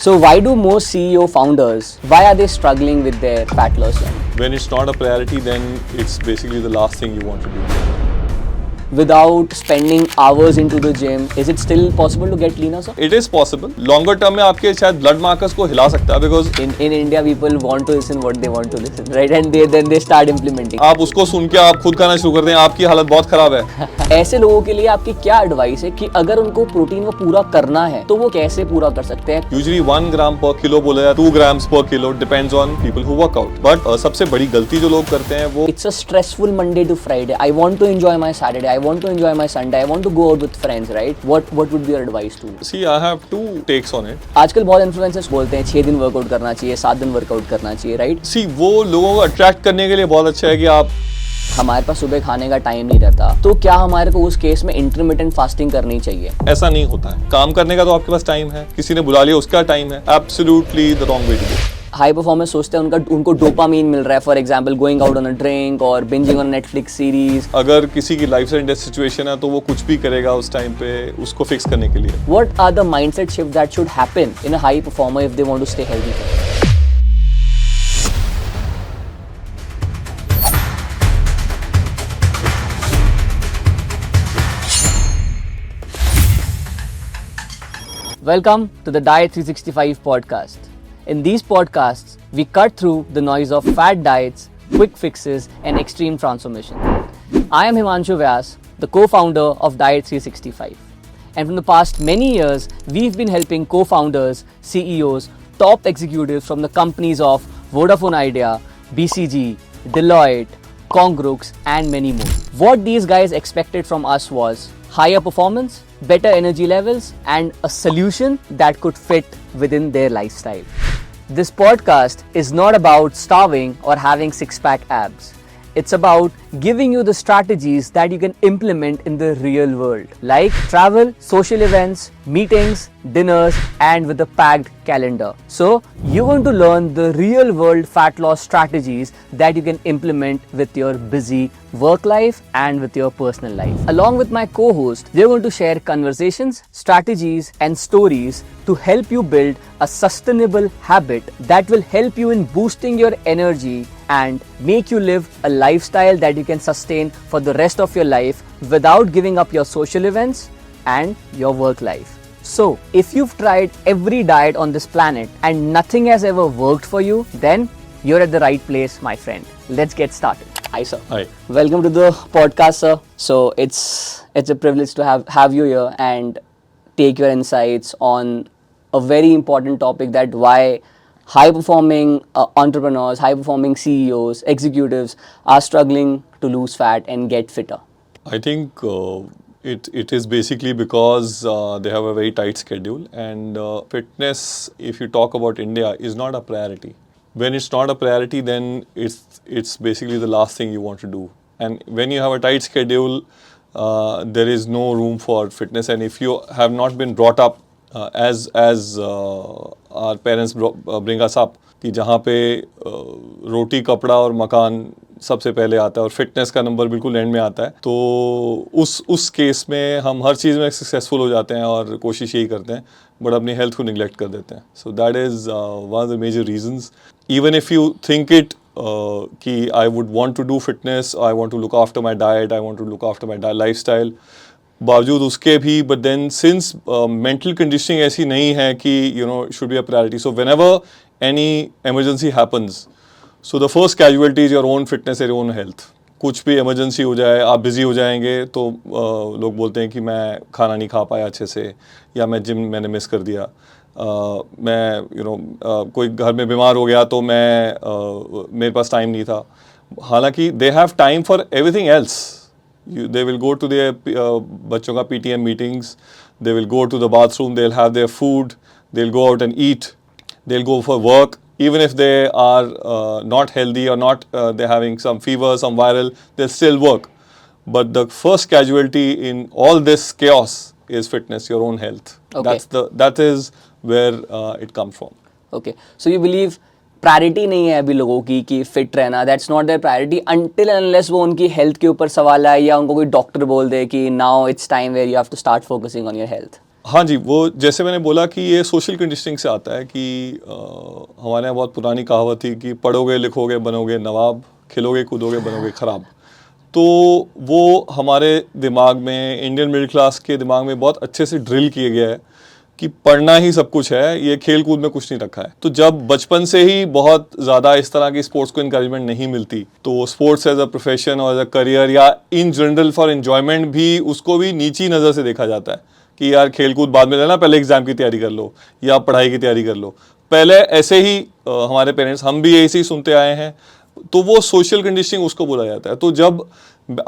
So why do most CEO founders, why are they struggling with their fat loss journey? When it's not a priority, then it's basically the last thing you want to do. Without spending hours into the gym, is it still possible to get leaner, sir? It is possible. Longer term में आपके शायद blood markers को हिला सकता है because In India, people want to listen what they want to listen, right? And then they start implementing. आप उसको सुन के आप खुद खाना शुरू कर दें, आपकी हालत बहुत खराब है. ऐसे लोगों के लिए आपकी क्या एडवाइस है कि अगर उनको प्रोटीन को पूरा करना है तो वो कैसे पूरा कर सकते हैं? Usually 1 gram per kilo बोला जाता है, 2 grams per kilo depends on people who work out. But सबसे बड़ी गलती जो लोग करते हैं वो It's a stressful Monday to Friday. I want to enjoy my Saturday. I want to enjoy my Sunday. I want to go out with friends, right? What would be your advice to? See, I have 2 takes on it. आजकल बहुत influencers बोलते हैं 6 दिन workout करना चाहिए, 7 दिन workout करना चाहिए, राइट? See, वो लोगों को अट्रैक्ट करने के लिए बहुत अच्छा है कि आप हमारे पास सुबह खाने का टाइम नहीं रहता, तो क्या हमारे को उस केस में इंटरमिटेंट फास्टिंग करनी चाहिए? ऐसा नहीं होता है. काम करने का तो आपके पास टाइम है, किसी ने बुला लिया उसका टाइम है. Absolutely the wrong way to go. High performance सोचते हैं उनको डोपामीन मिल रहा है, for example going out on a drink और बिंजिंग ऑन नेटफ्लिक्स सीरीज. अगर किसी की लाइफ एंड डेथ सिचुएशन है तो वो कुछ भी करेगा उस टाइम पे उसको फिक्स करने के लिए. What are the mindset shift that should happen in a high performer if they want to stay healthy? Welcome to the Diet 365 podcast. In these podcasts, we cut through the noise of fad diets, quick fixes, and extreme transformation. I am Himanshu Vyas, the co-founder of Diet 365. And from the past many years, we've been helping co-founders, CEOs, top executives from the companies of Vodafone Idea, BCG, Deloitte, Congrux, and many more. What these guys expected from us was higher performance, better energy levels, and a solution that could fit within their lifestyle. This podcast is not about starving or having six-pack abs. It's about giving you the strategies that you can implement in the real world, like travel, social events, meetings, dinners, and with a packed calendar. So, you're going to learn the real world fat loss strategies that you can implement with your busy work life and with your personal life. Along with my co-host, we're going to share conversations, strategies, and stories to help you build a sustainable habit that will help you in boosting your energy and make you live a lifestyle that you can sustain for the rest of your life without giving up your social events and your work life. So, if you've tried every diet on this planet and nothing has ever worked for you, then you're at the right place, my friend. Let's get started. Hi, sir. Hi. Welcome to the podcast, sir. So it's a privilege to have you here and take your insights on a very important topic, that why high performing entrepreneurs, high performing CEOs, executives are struggling to lose fat and get fitter. I think it is basically because they have a very tight schedule, and fitness, if you talk about India, is not a priority. When it's not a priority, then it's basically the last thing you want to do. And when you have a tight schedule, there is no room for fitness. And if you have not been brought up as our parents bring us up, कि जहाँ पे रोटी कपड़ा और मकान सबसे पहले आता है और फिटनेस का नंबर बिल्कुल एंड में आता है, तो उस केस में हम हर चीज़ में सक्सेसफुल हो जाते हैं और कोशिश यही करते हैं, बट अपनी हेल्थ को निगलेक्ट कर देते हैं. So that is one of the major reasons. Even if you think it कि I would want to do fitness, I want to look after my diet, I want to look after my lifestyle, बावजूद उसके भी, but then since mental conditioning ऐसी नहीं है कि you know should be a priority. So whenever any emergency happens, so the first casualty is your own fitness, your own health. कुछ भी emergency हो जाए, आप बिजी हो जाएंगे तो लोग बोलते हैं कि मैं खाना नहीं खा पाया अच्छे से, या मैं जिम मैंने मिस कर दिया, मैं कोई घर में बीमार हो गया तो मेरे पास टाइम नहीं था. हालांकि they have time for everything else. They will go to their बच्चों का PTM meetings, they will go to the bathroom, they will have their food, they will go out and eat, they'll go for work. Even if they are not healthy or not, they're having some fever, some viral, they'll still work. But the first casualty in all this chaos is fitness, your own health. Okay. That is where it comes from. Okay. So you believe priority नहीं है अभी लोगों की कि fit रहना, that's not there priority until unless वो उनकी health के ऊपर सवाल है या उनको कोई डॉक्टर बोल दे कि now it's time where you have to start focusing on your health. हाँ जी, वो जैसे मैंने बोला कि ये सोशल कंडीशनिंग से आता है कि हमारे यहाँ बहुत पुरानी कहावत थी कि पढ़ोगे लिखोगे बनोगे नवाब, खिलोगे कूदोगे बनोगे खराब। तो वो हमारे दिमाग में, इंडियन मिडिल क्लास के दिमाग में बहुत अच्छे से ड्रिल किया गया है कि पढ़ना ही सब कुछ है, ये खेल कूद में कुछ नहीं रखा है। तो जब बचपन से ही बहुत ज़्यादा इस तरह की स्पोर्ट्स को इंकरेजमेंट नहीं मिलती, तो स्पोर्ट्स एज अ प्रोफेशन और एज अ करियर या इन जनरल फॉर एंजॉयमेंट भी, उसको भी नीची नज़र से देखा जाता है कि यार खेल कूद बाद में लेना, पहले एग्जाम की तैयारी कर लो या पढ़ाई की तैयारी कर लो। पहले ऐसे ही हमारे पेरेंट्स, हम भी ऐसे ही सुनते आए हैं, तो वो सोशल कंडीशनिंग उसको बोला जाता है। तो जब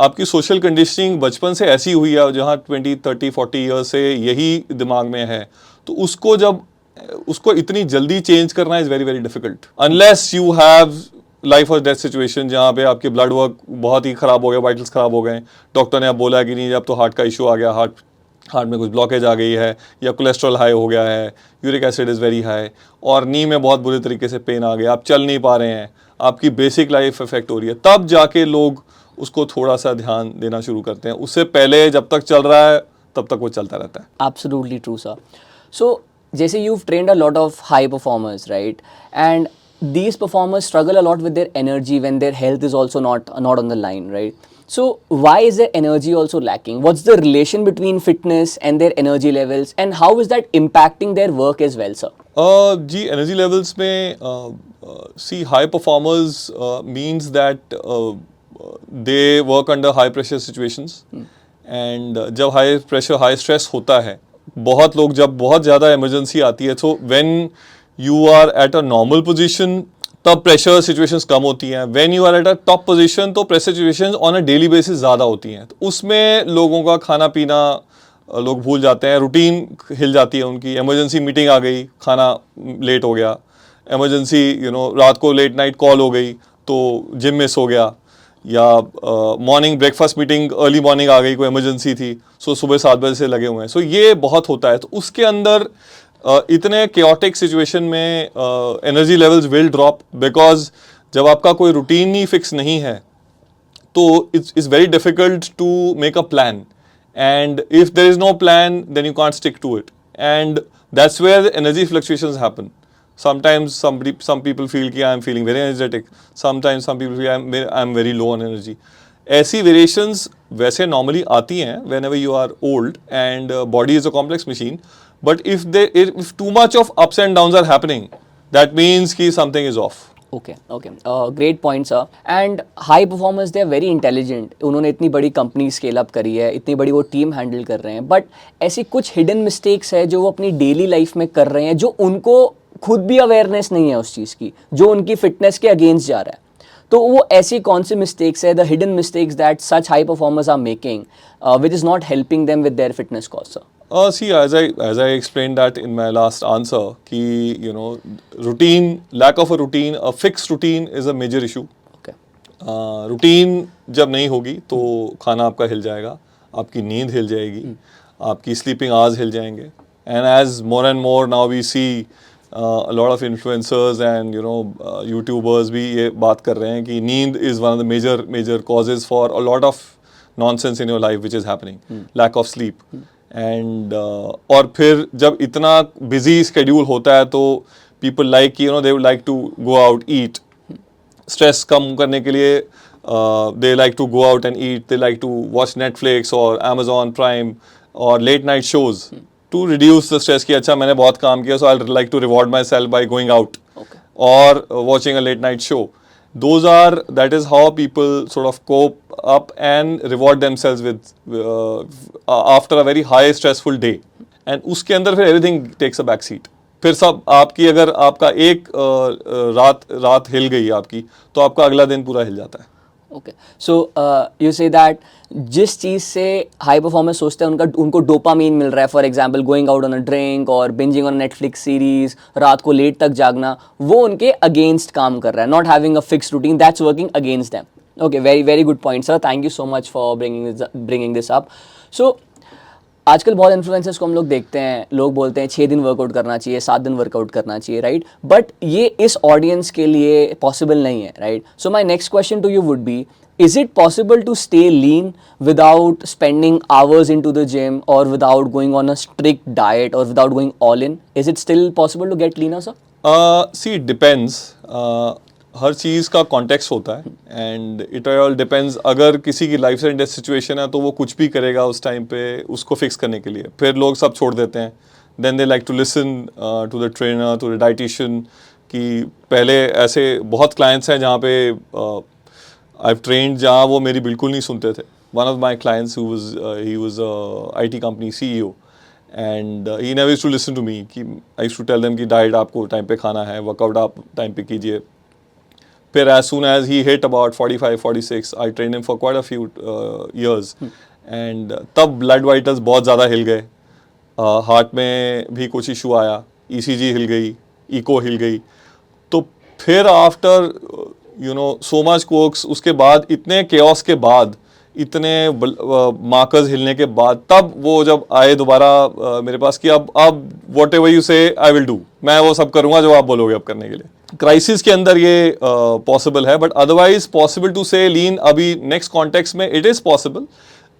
आपकी सोशल कंडीशनिंग बचपन से ऐसी हुई है, जहाँ 20, 30, 40 ईयर्स से यही दिमाग में है, तो उसको इतनी जल्दी चेंज करना is very very difficult unless you have life और डेथ सिचुएशन जहाँ पे आपके ब्लड वर्क बहुत ही ख़राब हो गया, वाइटल्स ख़राब हो गए, डॉक्टर ने अब बोला कि नहीं अब तो हार्ट का इशू आ गया, हार्ट में कुछ ब्लॉकेज आ गई है, या कोलेस्ट्रॉल हाई हो गया है, uric acid is very high, और नी में बहुत बुरे तरीके से पेन आ गया, आप चल नहीं पा रहे हैं, आपकी बेसिक लाइफ इफेक्ट हो रही है, तब जाके लोग उसको थोड़ा सा ध्यान देना शुरू करते हैं। उससे पहले जब तक चल रहा है तब तक वो चलता रहता है। Absolutely true, sir. So, जैसे you've trained a lot of high performers, right? And these performers struggle a lot with their energy when their health is also not on the line, right? So, why is their energy also lacking? What's the relation between fitness and their energy levels, and how is that impacting their work as well, sir? जी, energy levels में see high performers means that they work under high pressure situations, and जब high pressure high stress होता है, बहुत लोग जब बहुत ज़्यादा इमरजेंसी आती है, so when you are at a normal position तब प्रेशर सिचुएशंस कम होती हैं, when you are at a top position तो pressure situations on a daily basis ज़्यादा होती हैं। तो उसमें लोगों का खाना पीना लोग भूल जाते हैं, रूटीन हिल जाती है उनकी, इमरजेंसी मीटिंग आ गई, खाना लेट हो गया, इमरजेंसी रात को लेट नाइट कॉल हो गई तो जिम मिस हो गया, या morning breakfast meeting early morning आ गई, कोई इमरजेंसी थी, सो सुबह 7 बजे से लगे हुए हैं। सो ये बहुत होता है। तो उसके अंदर इतने केओटिक सिचुएशन में energy levels will drop, because जब आपका कोई रूटीन ही फिक्स नहीं है तो it's very difficult to make a plan, and if there is no plan then you can't stick to it, and that's where the energy fluctuations happen. Sometimes some people feel कि I am feeling very energetic, sometimes some people feel I am very low on energy. ऐसी variations वैसे normally आती हैं whenever you are old, and body is a complex machine, but if too much of ups and downs are happening, that means कि something is off. Okay. Great point, sir. And high performers, they are very intelligent. उन्होंने इतनी बड़ी company scale up करी है, इतनी बड़ी वो team handle कर रहे हैं, बट ऐसी कुछ हिडन मिस्टेक्स है जो वो अपनी डेली लाइफ में कर रहे हैं, जो उनको खुद भी अवेयरनेस नहीं है उस चीज़ की, जो उनकी फिटनेस के अगेंस्ट जा रहा है। तो वो ऐसी कौन सी मिस्टेक्स है, the hidden mistakes that such high performers are making, which is not helping them with their fitness cause, sir? See, as I explained that in my last answer, कि routine, lack of a routine, a fixed routine is a major issue. Okay. Routine जब नहीं होगी तो खाना आपका हिल जाएगा, आपकी नींद हिल जाएगी, आपकी स्लीपिंग आवर्स हिल जाएंगे, and as more and more now we see a lot of influencers and YouTubers भी ये बात कर रहे हैं कि नींद is one of the major causes for a lot of nonsense in your life which is happening, lack of sleep. And और फिर जब इतना बिजी स्केड्यूल होता है तो पीपल लाइक कि they would like to go out eat, stress कम करने के लिए they like to go out and eat, they like to watch Netflix और Amazon Prime और late night shows to reduce the stress कि अच्छा मैंने बहुत काम किया, so I like to reward myself by going out और watching a late night show. That is how people sort of cope up and reward themselves with after a very high stressful day, and उसके अंदर फिर everything takes a back seat. फिर सब आपकी, अगर आपका एक रात हिल गई आपकी तो आपका अगला दिन पूरा हिल जाता है. Okay, so you say that जिस चीज़ से हाई परफॉर्मेंस सोचते हैं उनको डोपामीन मिल रहा है, for example going out on a drink और बिंजिंग ऑन नेटफ्लिक्स सीरीज, रात को लेट तक जागना, वो उनके अगेंस्ट काम कर रहा है. Not having a fixed routine, that's working against them. Okay, very very good point sir, thank you so much for bringing this up. So आजकल बहुत इन्फ्लुएंसर्स को हम लोग देखते हैं, लोग बोलते हैं 6 दिन वर्कआउट करना चाहिए, 7 दिन वर्कआउट करना चाहिए, राइट? बट ये इस ऑडियंस के लिए पॉसिबल नहीं है, right? So my next question to you would be Is it possible to stay lean without spending hours into the gym or without going on a strict diet or without going all in? Is it still possible to get leaner, sir? See it depends. हर चीज़ का context होता है and it all depends. अगर किसी की life and death situation है तो वो कुछ भी करेगा उस टाइम पे उसको फिक्स करने के लिए. फिर लोग सब छोड़ देते हैं. Then they like to listen to the trainer, to the dietitian. कि पहले ऐसे बहुत क्लाइंट्स हैं जहाँ पे आई हैव ट्रेंड जहाँ वो मेरी बिल्कुल नहीं सुनते थे. One of my clients he was IT company CEO and he never used to listen to me. कि I used to tell them कि डाइट आपको टाइम पे खाना है, वर्कआउट आप टाइम पे कीजिए. फिर as soon as he hit about 45, 46, I trained him for quite a few years. And तब blood vitals बहुत ज़्यादा हिल गए. हार्ट में भी कुछ इशू आया, ECG हिल गई, इको हिल गई. तो फिर आफ्टर सो मच कोक्स, उसके बाद इतने केओस के बाद, इतने मार्कर्स हिलने के बाद, तब वो जब आए दोबारा मेरे पास कि अब वॉट एवर यू से आई विल डू, मैं वो सब करूँगा जो आप बोलोगे अब करने के लिए. क्राइसिस के अंदर ये पॉसिबल है, बट अदरवाइज पॉसिबल टू से लीन अभी नेक्स्ट कॉन्टेक्स्ट में it is possible.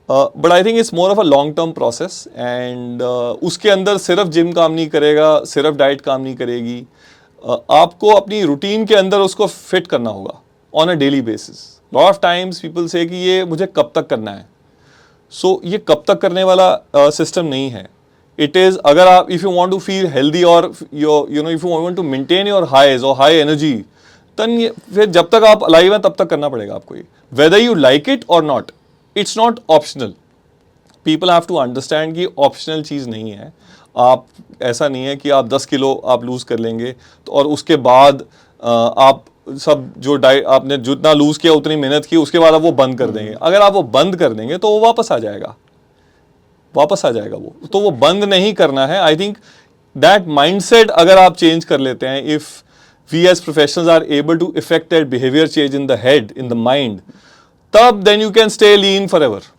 But I think it's more of a long term process and उसके अंदर सिर्फ जिम काम नहीं करेगा, सिर्फ डाइट काम नहीं करेगी. आपको अपनी रूटीन के अंदर उसको फिट करना होगा on a daily basis. Lot of times people से कि ये मुझे कब तक करना है. सो ये कब तक करने वाला सिस्टम नहीं है. इट इज़, अगर आप if you want to feel healthy और if you want to maintain your highs और हाई एनर्जी, तन ये फिर जब तक आप अलाइव हैं तब तक करना पड़ेगा आपको ये, वेदर यू लाइक इट और not. It's not optional. People have to understand कि ऑप्शनल चीज़ नहीं है. आप ऐसा नहीं है कि आप 10 किलो आप लूज़ कर लेंगे तो और उसके बाद आप सब जो डाइट आपने जितना लूज़ किया उतनी मेहनत की उसके बाद आप वो बंद कर देंगे. अगर आप वो बंद कर देंगे तो वो वापस आ जाएगा वो. तो वो बंद नहीं करना है. आई थिंक दैट माइंडसेट अगर आप चेंज कर लेते हैं, if we as professionals are able to effect that behaviour change in the head, in the mind, तब then you can stay lean forever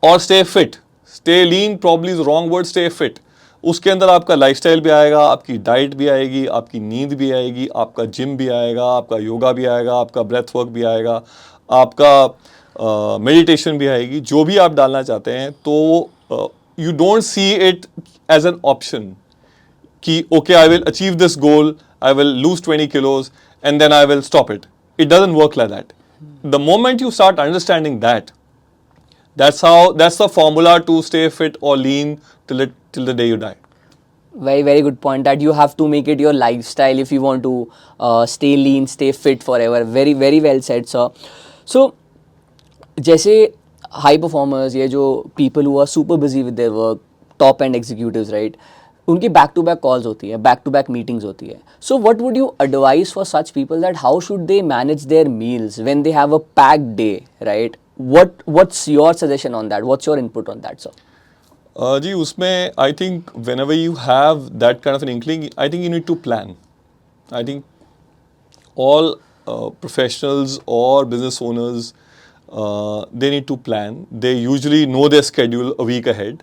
और stay fit. Stay lean probably is wrong word, stay fit. उसके अंदर आपका lifestyle भी आएगा, आपकी diet भी आएगी, आपकी नींद भी आएगी, आपका जिम भी आएगा, आपका योगा भी आएगा, आपका ब्रेथ वर्क भी आएगा, आपका मेडिटेशन भी आएगी. जो भी आप डालना चाहते हैं तो you don't see it as an option कि okay I will achieve this goal, I will lose 20 kilos and then I will stop it. It doesn't work like that. The moment you start understanding that, that's the formula to stay fit or lean till the day you die. Very, very good point, that you have to make it your lifestyle if you want to stay lean, stay fit forever. Very, very well said, sir. So, जैसे high performers, ये जो people who are super busy with their work, top end executives, right? उनकी back to back calls होती है, back to back meetings होती है. So what would you advice for such people that how should they manage there meals when they have a packed day, right? What's your suggestion on that? What's your input on that, sir? जी, उसमें I think whenever you have that kind of an inkling, I think you need to plan. I think all professionals or business owners, they need to plan. They usually know their schedule a week ahead.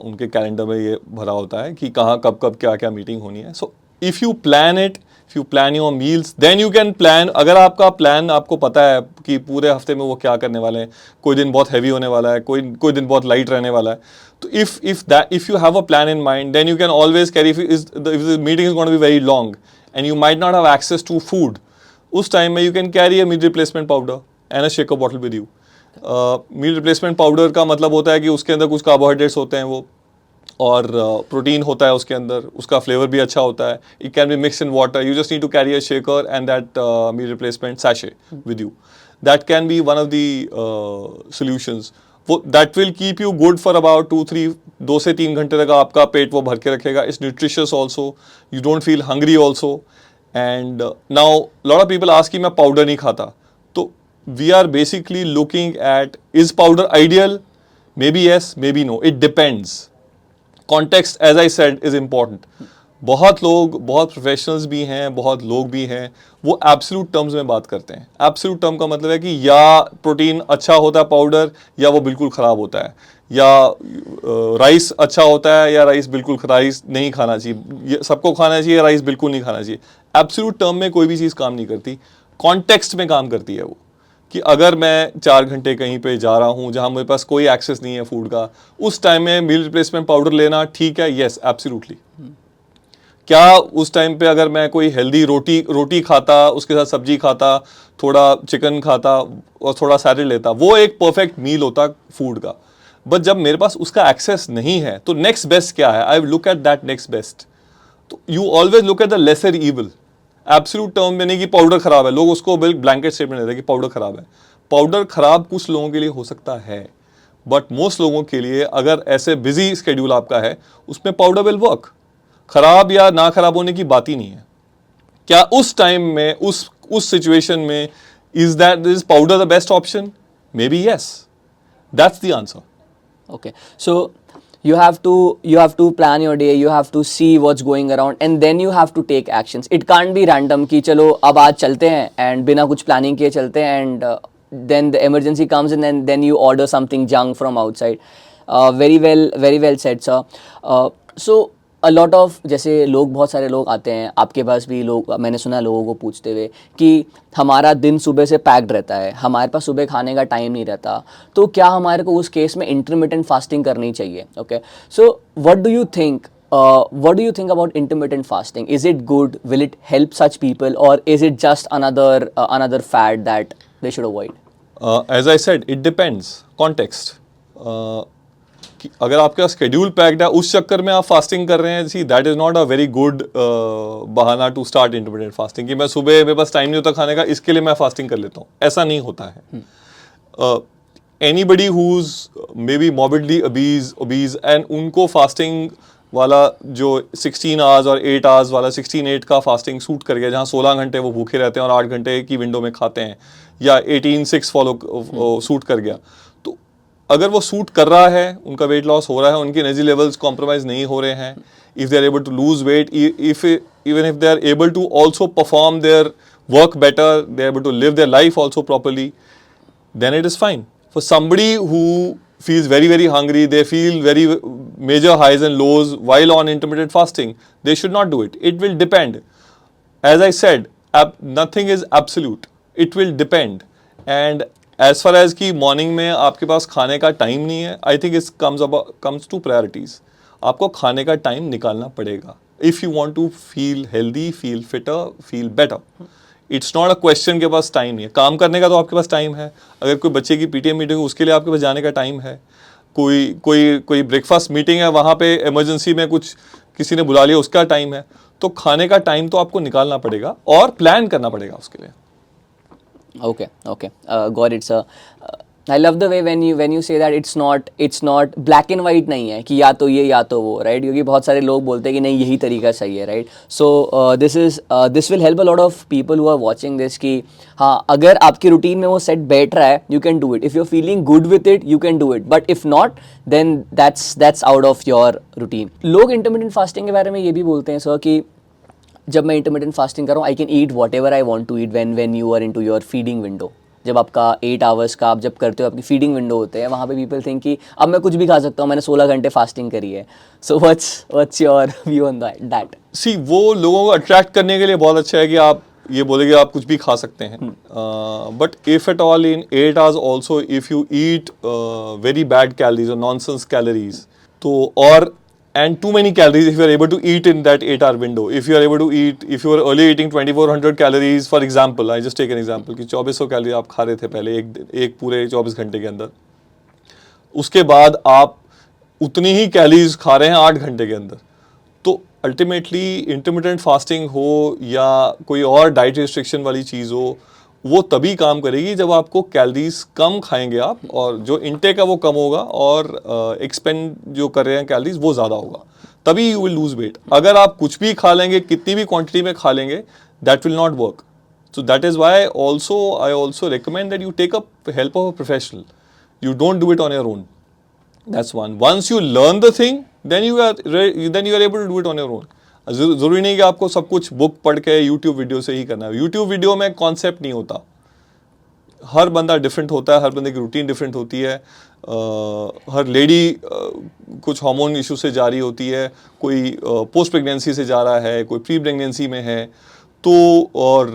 उनके calendar में ये भरा होता है कि कहाँ कब कब क्या क्या मीटिंग होनी है. So if you plan it, if you plan your meals, then you can plan. अगर आपका प्लान आपको पता है कि पूरे हफ्ते में वो क्या करने वाले हैं, कोई दिन बहुत हैवी होने वाला है, कोई दिन बहुत लाइट रहने वाला है, तो if you have a plan in mind, then you can always carry. If the meeting is going to be very long and you might not have access to food, उस टाइम में you can carry a meal replacement powder and a shaker bottle with you. Meal replacement powder का मतलब होता है कि उसके अंदर कुछ कार्बोहाइड्रेट्स होते हैं वो, और प्रोटीन होता है उसके अंदर, उसका फ्लेवर भी अच्छा होता है. It can be mix in water. You just need to carry a shaker and that meal replacement sachet with you. That can be one of the solutions. वो that will keep you good for about 2 से 3 घंटे तक आपका पेट वो भर के रखेगा. It's nutritious also, you don't feel hungry also. And now lot of people ask कि मैं पाउडर नहीं खाता. तो we are basically looking at, is powder ideal? Maybe yes, maybe no. It depends. Context, as I said, is important. बहुत लोग, बहुत professionals भी हैं, बहुत लोग भी हैं, वो एब्सोल्यूट टर्म्स में बात करते हैं. एब्सोल्यूट टर्म का मतलब है कि या प्रोटीन अच्छा होता है पाउडर, या वो बिल्कुल ख़राब होता है, या राइस अच्छा होता है, या राइस बिल्कुल राइस नहीं खाना चाहिए, सबको खाना चाहिए, राइस बिल्कुल नहीं खाना चाहिए. एब्सोल्यूट टर्म में कोई भी चीज़ काम नहीं करती, कॉन्टेक्स्ट में काम करती है वो. कि अगर मैं 4 घंटे कहीं पे जा रहा हूँ जहाँ मेरे पास कोई एक्सेस नहीं है फूड का, उस टाइम में मील रिप्लेसमेंट पाउडर लेना ठीक है? Yes, absolutely. क्या उस टाइम पे अगर मैं कोई हेल्दी रोटी खाता, उसके साथ सब्जी खाता, थोड़ा चिकन खाता और थोड़ा सैलेड लेता, वो एक परफेक्ट मील होता फूड का। बट जब मेरे पास उसका एक्सेस नहीं है तो नेक्स्ट बेस्ट क्या है? I look at that next best. तो you always look at the lesser evil. Absolute term में नहीं कि पाउडर खराब है, लोग उसको ब्लैंकेट स्टेटमेंट देते हैं कि पाउडर खराब है। पाउडर खराब कुछ लोगों के लिए हो सकता है, बट मोस्ट लोगों के लिए अगर ऐसे बिजी स्केड्यूल आपका है, उसमें पाउडर विल वर्क। खराब या ना खराब होने की बात ही नहीं है। क्या उस टाइम में उस सिचुएशन में is powder the best option? May be yes, that's the answer. Okay, so you have to plan your day, you have to see what's going around, and then you have to take actions. It can't be random कि चलो अब आज चलते हैं and बिना कुछ planning किए चलते हैं and then the emergency comes and then you order something junk from outside. Very well said, sir. So a lot of, जैसे लोग, बहुत सारे लोग आते हैं आपके पास भी, लोग मैंने सुना लोगों को पूछते हुए कि हमारा दिन सुबह से पैक्ड रहता है, हमारे पास सुबह खाने का टाइम नहीं रहता, तो क्या हमारे को उस केस में इंटरमिटेंट फास्टिंग करनी चाहिए? Okay, so what do you think about intermittent fasting? Is it good? Will it help such people, or is it just another fad that they should avoid? As I said, it depends context. कि अगर आपका schedule packed है, उस चक्कर में आप fasting कर रहे हैं, see that is not a very good बहाना टू स्टार्ट इंटरमिटेंट फास्टिंग कि मैं सुबह मेरे पास टाइम नहीं होता खाने का, इसके लिए मैं फास्टिंग कर लेता हूँ। ऐसा नहीं होता है। Anybody who may be morbidly obese and उनको फास्टिंग वाला जो 16 आवर्स और 8 आवर्स वाला 16-8 का फास्टिंग सूट कर गया, जहाँ 16 घंटे वो भूखे रहते हैं और 8 घंटे की विंडो में खाते हैं, या 18-6 फॉलो सूट कर गया, तो अगर वो सूट कर रहा है, उनका वेट लॉस हो रहा है, उनकी एनर्जी लेवल्स कॉम्प्रोमाइज नहीं हो रहे हैं, if they are able to lose weight, even if they are able to also perform their work better, they are able to live their life also properly, then it is fine. For somebody who feels very hungry, they feel very major highs and lows while on intermittent fasting, they should not do it. It will depend. As I said, nothing is absolute. It will depend. And as far as कि morning में आपके पास खाने का time नहीं है, I think it comes to priorities. आपको खाने का टाइम निकालना पड़ेगा if you want to feel healthy, feel fitter, feel better. It's not a question के पास टाइम नहीं है। काम करने का तो आपके पास टाइम है, अगर कोई बच्चे की पीटीएम मीटिंग है उसके लिए आपके पास जाने का टाइम है, कोई ब्रेकफास्ट मीटिंग है, वहाँ पे इमरजेंसी में कुछ किसी ने बुला लिया, उसका टाइम है। तो खाने का टाइम तो आपको निकालना पड़ेगा और प्लान करना पड़ेगा उसके लिए। Okay, got it, sir. I love the way when you say that it's not black and white नहीं है कि या तो ये या तो वो, right? क्योंकि बहुत सारे लोग बोलते हैं कि नहीं यही तरीका सही है, right? So this will help a lot of people who are watching this कि हाँ, अगर आपकी रूटीन में वो सेट बैठ रहा है, you can do it. If you're feeling good with it, you can do it. But if not, then that's out of your routine. लोग intermittent fasting के बारे में ये भी बोलते हैं सर कि जब मैं इंटरमिटेंट फास्टिंग कर रहा हूँ, I can eat whatever I want to eat when you are into your feeding window. जब आपका 8 आवर्स का आप जब करते हो, आपकी फीडिंग विंडो होते हैं, वहाँ पे पीपल थिंक कि अब मैं कुछ भी खा सकता हूँ, मैंने 16 घंटे फास्टिंग करी है। So what's your view on that? See, वो लोगों को अट्रैक्ट करने के लिए बहुत अच्छा है कि आप ये बोले कि आप कुछ भी खा सकते हैं, but if at all in 8 hours also if you eat very bad calories और नॉनसेंस कैलोरीज, तो और and too many calories if you are able to eat in that 8-hour window, if you are able to eat, if you were earlier eating 2400 calories for example, I just take an example कि 2400 calorie आप खा रहे थे पहले एक पूरे 24 घंटे के अंदर, उसके बाद आप उतनी ही कैलोरीज खा रहे हैं 8 घंटे के अंदर, तो अल्टीमेटली इंटरमिटेंट फास्टिंग हो या कोई और डाइट रिस्ट्रिक्शन वाली चीज़ हो, वो तभी काम करेगी जब आपको कैलोरीज कम खाएंगे आप, और जो इनटेक है वो कम होगा और एक्सपेंड जो कर रहे हैं कैलोरीज वो ज़्यादा होगा, तभी यू विल लूज वेट। अगर आप कुछ भी खा लेंगे, कितनी भी क्वांटिटी में खा लेंगे, that will not work. So that is why I also recommend that you take up help of a professional, you don't do it on your own. That's one. Once you learn the thing then you are able to do it on your own. ज़रूरी नहीं कि आपको सब कुछ book पढ़ के YouTube video से ही करना है। यूट्यूब वीडियो में कॉन्सेप्ट नहीं होता, हर बंदा डिफरेंट होता है, हर बंदे की रूटीन डिफरेंट होती है, हर लेडी कुछ हार्मोन इशू से जा रही होती है, कोई पोस्ट प्रेगनेंसी से जा रहा है, कोई प्री प्रेगनेंसी में है, तो और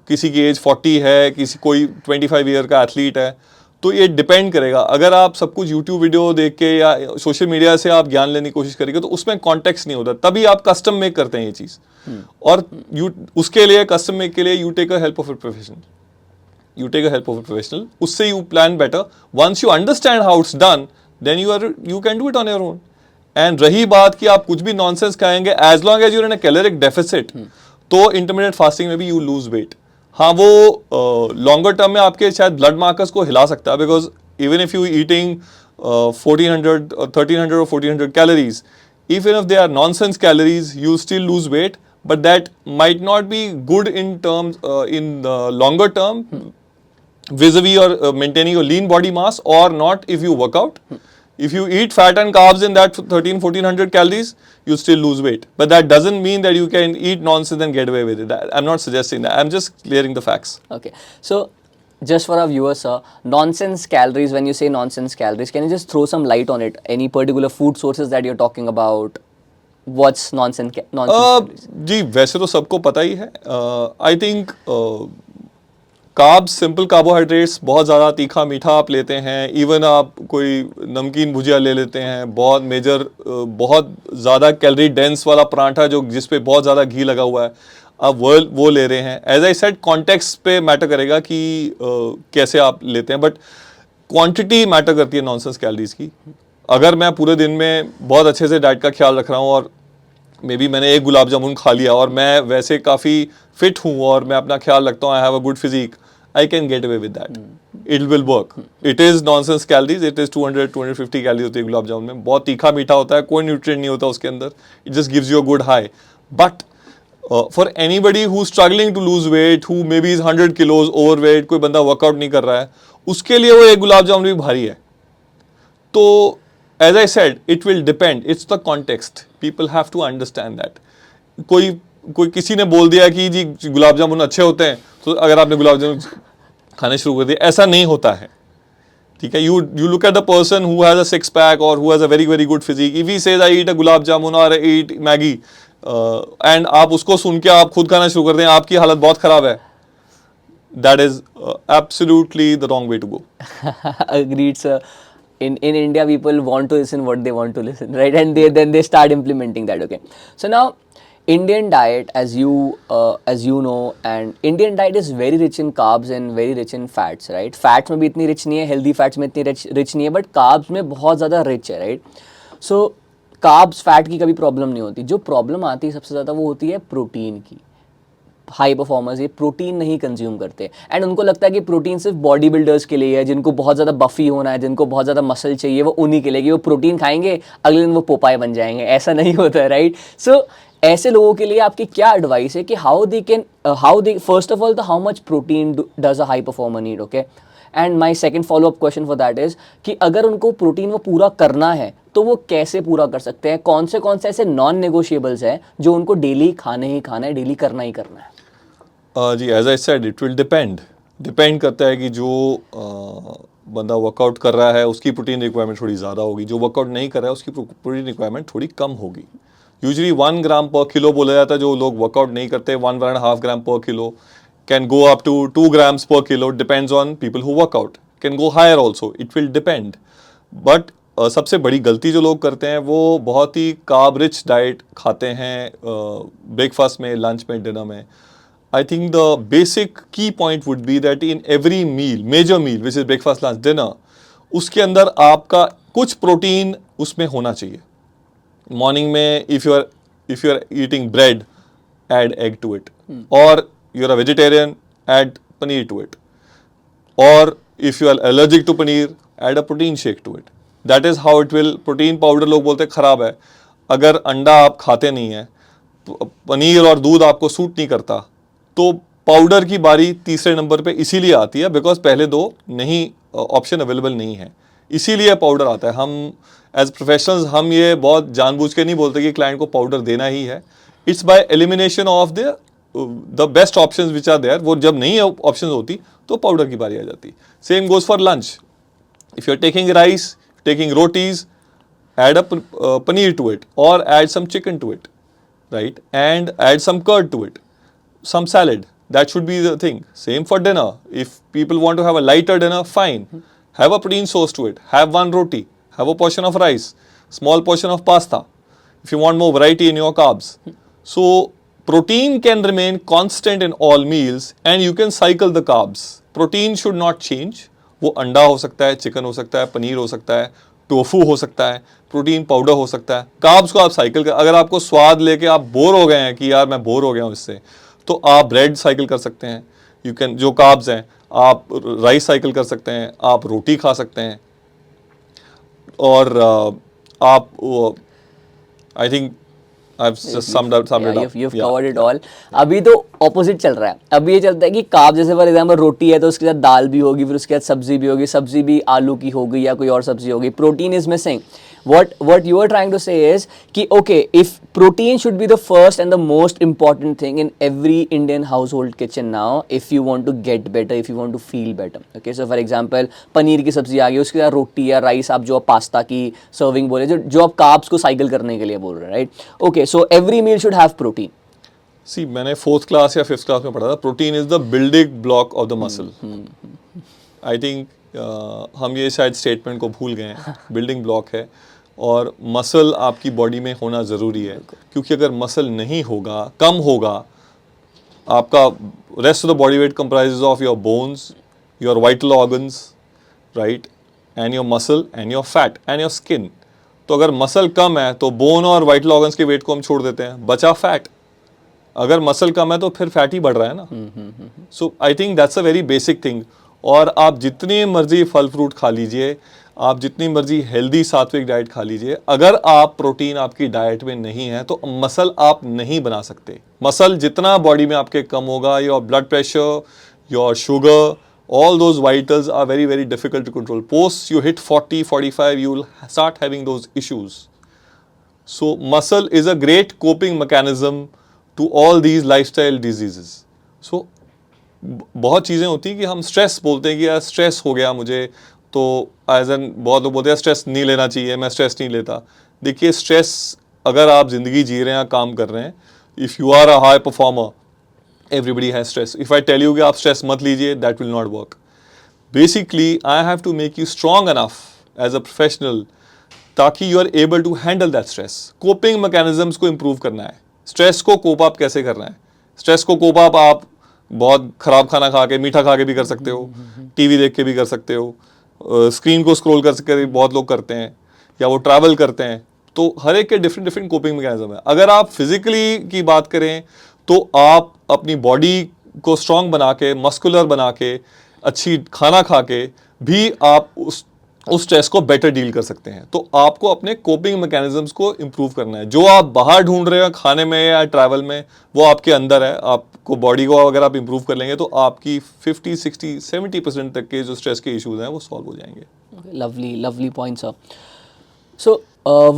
किसी की एज 40 है, किसी कोई 25 ईयर का एथलीट है, तो ये डिपेंड करेगा. अगर आप सब कुछ यूट्यूब वीडियो देख के या सोशल मीडिया से आप ज्ञान लेने की कोशिश करेंगे तो उसमें कॉन्टेक्स्ट नहीं होता, तभी आप कस्टम मेक करते हैं ये चीज़. और उसके लिए कस्टम मेक के लिए you take a help of a professional. You take a help of a professional. उससे you plan better. Once you understand how it's done, then you can do it on your own. And रही बात कि आप कुछ भी nonsense खाएंगे, as long as you're in a caloric deficit, तो intermittent fasting में भी you lose weight. हाँ, वो longer term में आपके शायद blood markers को हिला सकता है, because even if you eating 1400 or 1300 or 1400 calories, even if they are nonsense calories, you still lose weight. But that might not be good in terms in the longer term. Vis-a-vis your maintaining your lean body mass or not if you work out. If you eat fat and carbs in that 1400 calories, you still lose weight. But that doesn't mean that you can eat nonsense and get away with it. I'm not suggesting that. I'm just clearing the facts. Okay. So, just for our viewers, sir, nonsense calories, when you say nonsense calories, can you just throw some light on it? Any particular food sources that you're talking about? What's nonsense calories? जी, वैसे तो सबको पता ही है. I think carbs, simple carbohydrates, बहुत ज़्यादा तीखा मीठा आप लेते हैं, इवन आप कोई नमकीन भुजिया ले लेते हैं, बहुत मेजर बहुत ज़्यादा कैलोरी डेंस वाला पराठा जो जिस पे बहुत ज़्यादा घी लगा हुआ है, आप वो ले रहे हैं. एज आई सेड, कॉन्टेक्स्ट पे मैटर करेगा कि कैसे आप लेते हैं, बट क्वांटिटी मैटर करती है नॉनसेंस कैलोरीज की. अगर मैं पूरे दिन में बहुत अच्छे से डाइट का ख्याल रख रहा हूँ और मे बी मैंने एक गुलाब जामुन खा लिया और मैं वैसे काफ़ी फिट हूँ और मैं अपना ख्याल रखता हूँ, I have a good physique, I can get away with that. It will work. It is nonsense calories. It is 200-250 calories होती है गुलाब जामुन में. बहुत तीखा मीठा होता है, कोई न्यूट्रिएंट नहीं होता उसके अंदर. It just gives you a good high. But for anybody who's struggling to lose weight, who maybe is 100 kilos overweight, कोई बंदा वर्कआउट नहीं कर रहा है, उसके लिए वो एक गुलाब जामुन भी भारी है. तो as I said, it will depend. It's the context. People have to understand that. कोई किसी ने बोल दिया कि जी गुलाब जामुन अच्छे होते हैं, तो अगर आपने गुलाब जामुन खाने शुरू कर दिए, ऐसा नहीं होता है. ठीक है, you look at the person who has a six pack or who has a very very good physique. If he says I eat a gulab jamun or I eat Maggi and आप उसको सुन के आप खुद खाना शुरू कर दें, आपकी हालत बहुत खराब है, that is absolutely the wrong way to go. Agreed, sir. In India, people want to listen what they want to listen, right? And then they start implementing that. Okay, so now Indian diet, as you know, and Indian diet is very rich in carbs and very rich in fats, right? Fats में भी इतनी rich नहीं है, healthy fats में इतनी rich नहीं है, but carbs में बहुत ज़्यादा rich है, right? So carbs, fat की कभी problem नहीं होती. जो problem आती है सबसे ज़्यादा वो होती है प्रोटीन की. हाई परफॉर्मर्स ये प्रोटीन नहीं कंज्यूम करते एंड उनको लगता है कि प्रोटीन सिर्फ बॉडी बिल्डर्स के लिए है, जिनको बहुत ज़्यादा बफी होना है, जिनको बहुत ज़्यादा मसल चाहिए, वो उन्हीं के लिए कि वो प्रोटीन खाएंगे अगले दिन वो पोपाए बन जाएंगे. ऐसा नहीं होता है, राइट? सो ऐसे लोगों के लिए आपकी क्या एडवाइस है कि how they first of all the how much protein does a high performer need? Okay, and my second follow up question for that is कि अगर उनको प्रोटीन वो पूरा करना है तो वो कैसे पूरा कर सकते हैं? कौन से ऐसे नॉन नेगोशिएबल्स हैं जो उनको डेली खाने ही खाना है, डेली करना ही करना है? जी, as I said, it will depend करता है कि जो बंदा वर्कआउट कर रहा है उसकी प्रोटीन रिक्वायरमेंट थोड़ी ज़्यादा होगी, जो वर्कआउट नहीं कर रहा है उसकी प्रोटीन रिक्वायरमेंट थोड़ी कम होगी. यूजुअली 1 ग्राम पर किलो बोला जाता है. जो लोग वर्कआउट नहीं करते 1.5 ग्राम पर kilo, can go up to 2 grams per kilo, depends on people who workout, can go higher also, it will depend. But सबसे बड़ी गलती जो लोग करते हैं वो बहुत ही कार्ब रिच डाइट खाते हैं ब्रेकफास्ट में, लंच में, डिनर में. I think the basic key point would be that in every meal, major meal, which is breakfast, lunch, dinner, उसके अंदर आपका कुछ प्रोटीन उसमें होना चाहिए. मॉर्निंग में if you are eating bread, add egg to it. Or you are a vegetarian, add paneer to it. Or if you are allergic to paneer, add a protein shake to it. That is how it will. Protein powder लोग बोलते हैं खराब है. अगर अंडा आप खाते नहीं हैं, पनीर और दूध आपको सूट नहीं करता, तो पाउडर की बारी तीसरे नंबर पे इसीलिए आती है बिकॉज पहले दो नहीं ऑप्शन अवेलेबल नहीं है, इसीलिए पाउडर आता है. हम एज प्रोफेशनल्स हम ये बहुत जानबूझ के नहीं बोलते कि क्लाइंट को पाउडर देना ही है. It's by elimination of the best options which are there. वो जब नहीं ऑप्शन होती तो पाउडर की बारी आ जाती. Same goes for lunch. If you are taking rice, taking rotis, add a paneer to it or add some chicken to it, right? And add some curd to it. some salad. That should be the thing. Same for dinner. If people want to have a lighter dinner, fine. Have a protein source to it. Have one roti. Have a portion of rice. Small portion of pasta. If you want more variety in your carbs. So protein can remain constant in all meals and you can cycle the carbs. Protein should not change. वो अंडा हो सकता है, chicken हो सकता है, पनीर हो सकता है, टोफू हो सकता है, प्रोटीन पाउडर हो सकता है. कार्ब्स को आप साइकिल कर, अगर आपको स्वाद लेके आप बोर हो गए हैं कि यार मैं बोर हो गया हूँ इससे, तो आप ब्रेड साइकिल कर सकते हैं. यू कैन, जो कार्ब्स हैं, आप राइस साइकिल कर सकते हैं, आप रोटी खा सकते हैं, और आप I think I've just summed it up. You've covered it all. अभी तो opposite चल रहा है. अभी ये चलता है कि कार्ब, जैसे फॉर एग्जाम्पल रोटी है तो उसके साथ दाल भी होगी, फिर उसके साथ सब्जी भी होगी, सब्जी भी आलू की होगी या कोई और सब्जी होगी. Protein is missing. What you are trying to say is कि okay, if protein should be the first and the most important thing in every Indian household kitchen now, if you want to get better, if you want to feel better. Okay, so for example paneer की सब्जी आ गई, उसके साथ रोटी या rice, आप जो pasta की serving बोले, जो आप कार्ब्स को साइकिल करने के लिए बोल रहे हैं, right? Okay, so every meal should have protein. See, मैंने 4th क्लास या 5th क्लास में पढ़ा था, protein is the building block of the muscle. I think हम ये शायद स्टेटमेंट को भूल गए हैं. बिल्डिंग ब्लॉक है और मसल आपकी बॉडी में होना ज़रूरी है, क्योंकि अगर मसल नहीं होगा, कम होगा, आपका rest of the body weight comprises of your bones, your vital organs, right, and your muscle and your fat and your skin. तो अगर मसल कम है तो बोन और वाइटल ऑर्गन्स के वेट को हम छोड़ देते हैं, बचा फैट. अगर मसल कम है तो फिर फैट ही बढ़ रहा है ना. So I think that's a very basic thing. और आप जितनी मर्जी फल फ्रूट खा लीजिए, आप जितनी मर्जी हेल्दी सात्विक डाइट खा लीजिए, अगर आप प्रोटीन आपकी डाइट में नहीं है तो मसल आप नहीं बना सकते. मसल जितना बॉडी में आपके कम होगा, your blood pressure, your sugar, all those vitals are very, very difficult to control. Post you hit 40, 45, you will start having those issues. So muscle is a great coping mechanism to all these lifestyle diseases. So बहुत चीज़ें होती हैं कि हम stress बोलते हैं कि यार स्ट्रेस हो गया मुझे, तो एज एन बहुत लोग बोलते हैं स्ट्रेस नहीं लेना चाहिए, मैं स्ट्रेस नहीं लेता. देखिए, स्ट्रेस, अगर आप ज़िंदगी जी रहे हैं, काम कर रहे हैं, if you are a high performer, everybody has stress. If I tell you कि आप stress मत लीजिए, that will not work. Basically, I have to make you strong enough as a professional ताकि you are able to handle that stress. Coping mechanisms को improve करना है. Stress को cope up कैसे करना है? Stress को cope up आप बहुत खराब खाना खा के, मीठा खा के भी कर सकते हो, टीवी देख के भी कर सकते हो, स्क्रीन को स्क्रॉल कर सकते बहुत लोग करते हैं, या वो ट्रैवल करते हैं. तो हर एक के डिफरेंट डिफरेंट कोपिंग मैकेनिज्म है. अगर आप फिजिकली की बात करें तो आप अपनी बॉडी को स्ट्रांग बना के, मस्कुलर बना के, अच्छी खाना खा के भी आप उस स्ट्रेस को बेटर डील कर सकते हैं. तो आपको अपने कोपिंग मैकेनिज्म्स को इंप्रूव करना है. जो आप बाहर ढूंढ रहे हो खाने में या ट्रैवल में, वो आपके अंदर है. आपको बॉडी को अगर आप इंप्रूव कर लेंगे तो आपकी 50, 60, 70% तक के जो स्ट्रेस के इश्यूज हैं वो सॉल्व हो जाएंगे. Lovely point, sir. So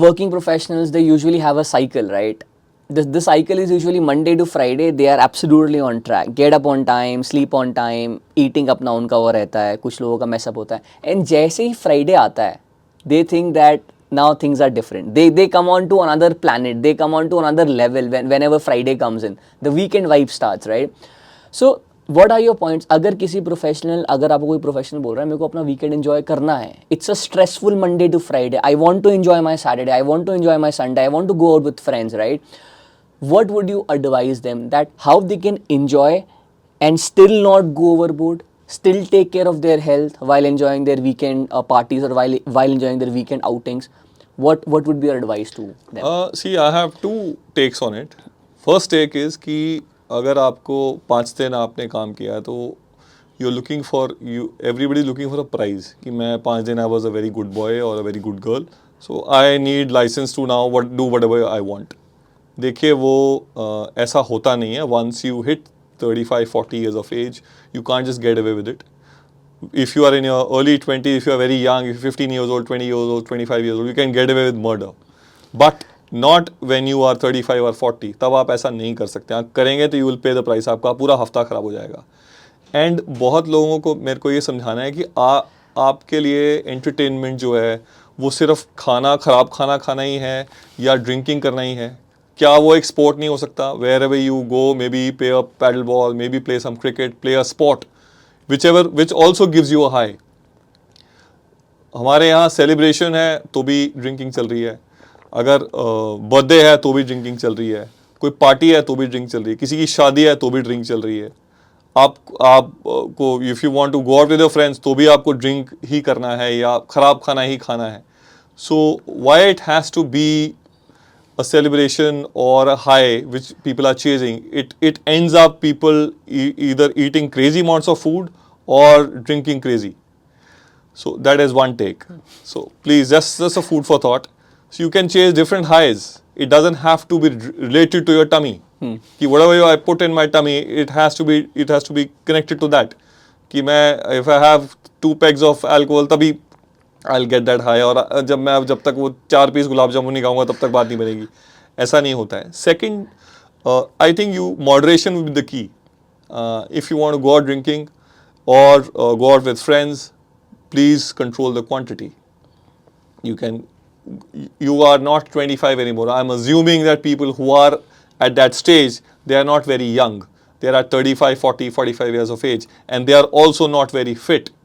working professionals, they usually have a cycle, right? The cycle is usually Monday to Friday. They are absolutely on track. Get up on time, sleep on time, eating अपना उनका वो रहता है. कुछ लोगों का mess up होता है. And जैसे ही Friday आता है, they think that now things are different. They come on to another planet. They come on to another level whenever Friday comes in. The weekend vibe starts, right? So what are your points? अगर किसी professional, अगर आपको कोई professional बोल रहा है मेरे को अपना वीकेंड एंजॉय करना है, it's a stressful Monday to Friday, I want to enjoy my Saturday, I want to enjoy my Sunday, I want to go out with friends, right? What would you advise them that how they can enjoy and still not go overboard, still take care of their health while enjoying their weekend parties or while enjoying their weekend outings? What would be your advice to them? See, I have two takes on it. First take is कि अगर आपको 5 दिन आपने काम किया है तो you're looking for, everybody looking for a prize कि मैं 5 दिन I was a very good boy or a very good girl, so I need license to now do whatever I want. देखिए, वो ऐसा होता नहीं है. Once you hit 35-40 years of age, you can't just get away with it. If you are in your early 20s, if you are very young, if you're 15 years old, 20 years old, 25 years old, you can get away with murder. But not when you are 35 or 40. तब आप ऐसा नहीं कर सकते. आप करेंगे तो you will pay the price. आपका पूरा हफ्ता ख़राब हो जाएगा. And बहुत लोगों को मेरे को ये समझाना है कि आपके लिए एंटरटेनमेंट जो है वो सिर्फ खराब खाना खाना ही है या ड्रिंकिंग करना ही है. क्या वो एक स्पोर्ट नहीं हो सकता? Wherever you go, may be play a paddle ball, may be play some cricket, play a sport which also gives you a high. हमारे यहाँ सेलिब्रेशन है तो भी ड्रिंकिंग चल रही है, अगर बर्थडे है तो भी ड्रिंकिंग चल रही है, कोई पार्टी है तो भी ड्रिंक चल रही है, किसी की शादी है तो भी ड्रिंक चल रही है. आप को if you want to go out with your friends तो भी आपको ड्रिंक ही करना है या ख़राब खाना ही खाना है. So why it has to be a celebration or a high which people are chasing? It ends up people either eating crazy amounts of food or drinking crazy. So that is one take. So please, just a food for thought. So you can chase different highs. It doesn't have to be related to your tummy. कि whatever I put in my tummy, it has to be connected to that. कि मैं if I have 2 pegs of alcohol तभी I'll get that high, और जब तक वो 4 piece gulab jamun नहीं खाऊंगा तब तक बात नहीं बनेगी. ऐसा नहीं होता है. Second, I think moderation will be the key. If you want to go out drinking और go out with friends, please control the quantity. You are not 25 anymore. I'm assuming that people who are at that stage, they are not very young. They are 35, 40, 45 years of age, and they are also not very fit,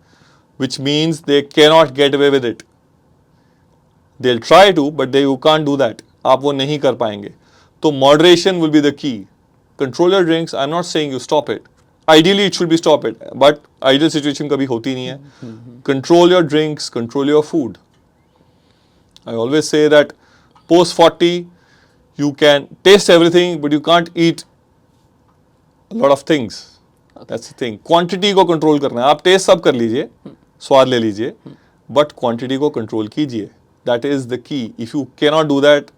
which means they cannot get away with it. They'll try to, but you can't do that. आप वो नहीं कर पाएंगे. तो moderation will be the key. Control your drinks. I'm not saying you stop it. Ideally, it should be stop it, but ideal situation कभी होती नहीं है. Control your drinks, control your food. I always say that post 40, you can taste everything, but you can't eat a lot of things. That's the thing. Quantity को control करना है. आप taste सब कर लीजिए, स्वाद ले लीजिए, बट क्वांटिटी को कंट्रोल कीजिए. That is the key. If you cannot do that,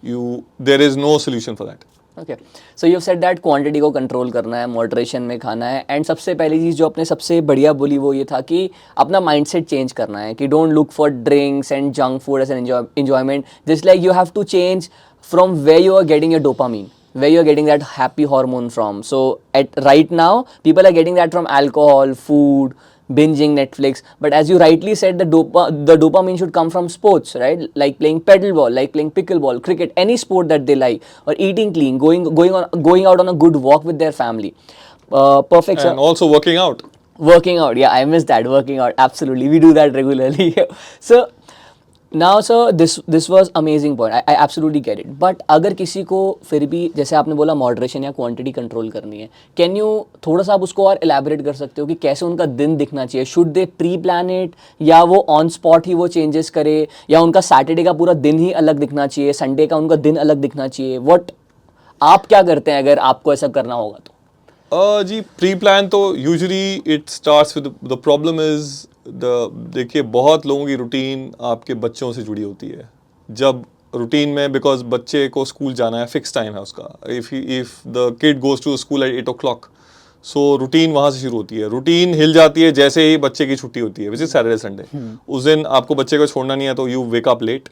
there is no solution for that. Okay, so you said that quantity को कंट्रोल करना है, मॉडरेशन में खाना है, एंड सबसे पहली चीज़ जो आपने सबसे बढ़िया बोली वो ये था कि अपना माइंडसेट चेंज करना है, कि don't look for drinks and junk food as an enjoyment. Just like you have to change from where you are getting your dopamine, where you're getting that happy hormone from. So at right now people are getting that from alcohol, food, binging Netflix. But as you rightly said, the dopamine should come from sports, right? Like playing pedal ball, like playing pickleball, cricket, any sport that they like, or eating clean, going out on a good walk with their family. Perfect. And also working out. Working out, yeah, I missed that. Working out, absolutely, we do that regularly. So now sir, this was amazing point. I absolutely get it. But अगर किसी को फिर भी जैसे आपने बोला moderation या quantity control करनी है, कैन यू थोड़ा सा आप उसको और एलैबोरेट कर सकते हो कि कैसे उनका दिन दिखना चाहिए? Should they pre plan it, या वो ऑन स्पॉट ही वो चेंजेस करे, या उनका सैटरडे का पूरा दिन ही अलग दिखना चाहिए, संडे का उनका दिन अलग दिखना चाहिए? व्हाट आप क्या करते हैं अगर आपको ऐसा करना होगा तो? जी, प्री प्लान तो usually it starts with the problem is देखिए, बहुत लोगों की रूटीन आपके बच्चों से जुड़ी होती है. जब रूटीन में, बिकॉज बच्चे को स्कूल जाना है, फिक्स टाइम है उसका. If the kid goes to school at 8 o'clock, so routine वहाँ से शुरू होती है. रूटीन हिल जाती है जैसे ही बच्चे की छुट्टी होती है, विच इज सैटरडे संडे. उस दिन आपको बच्चे को छोड़ना नहीं है, तो you wake up late.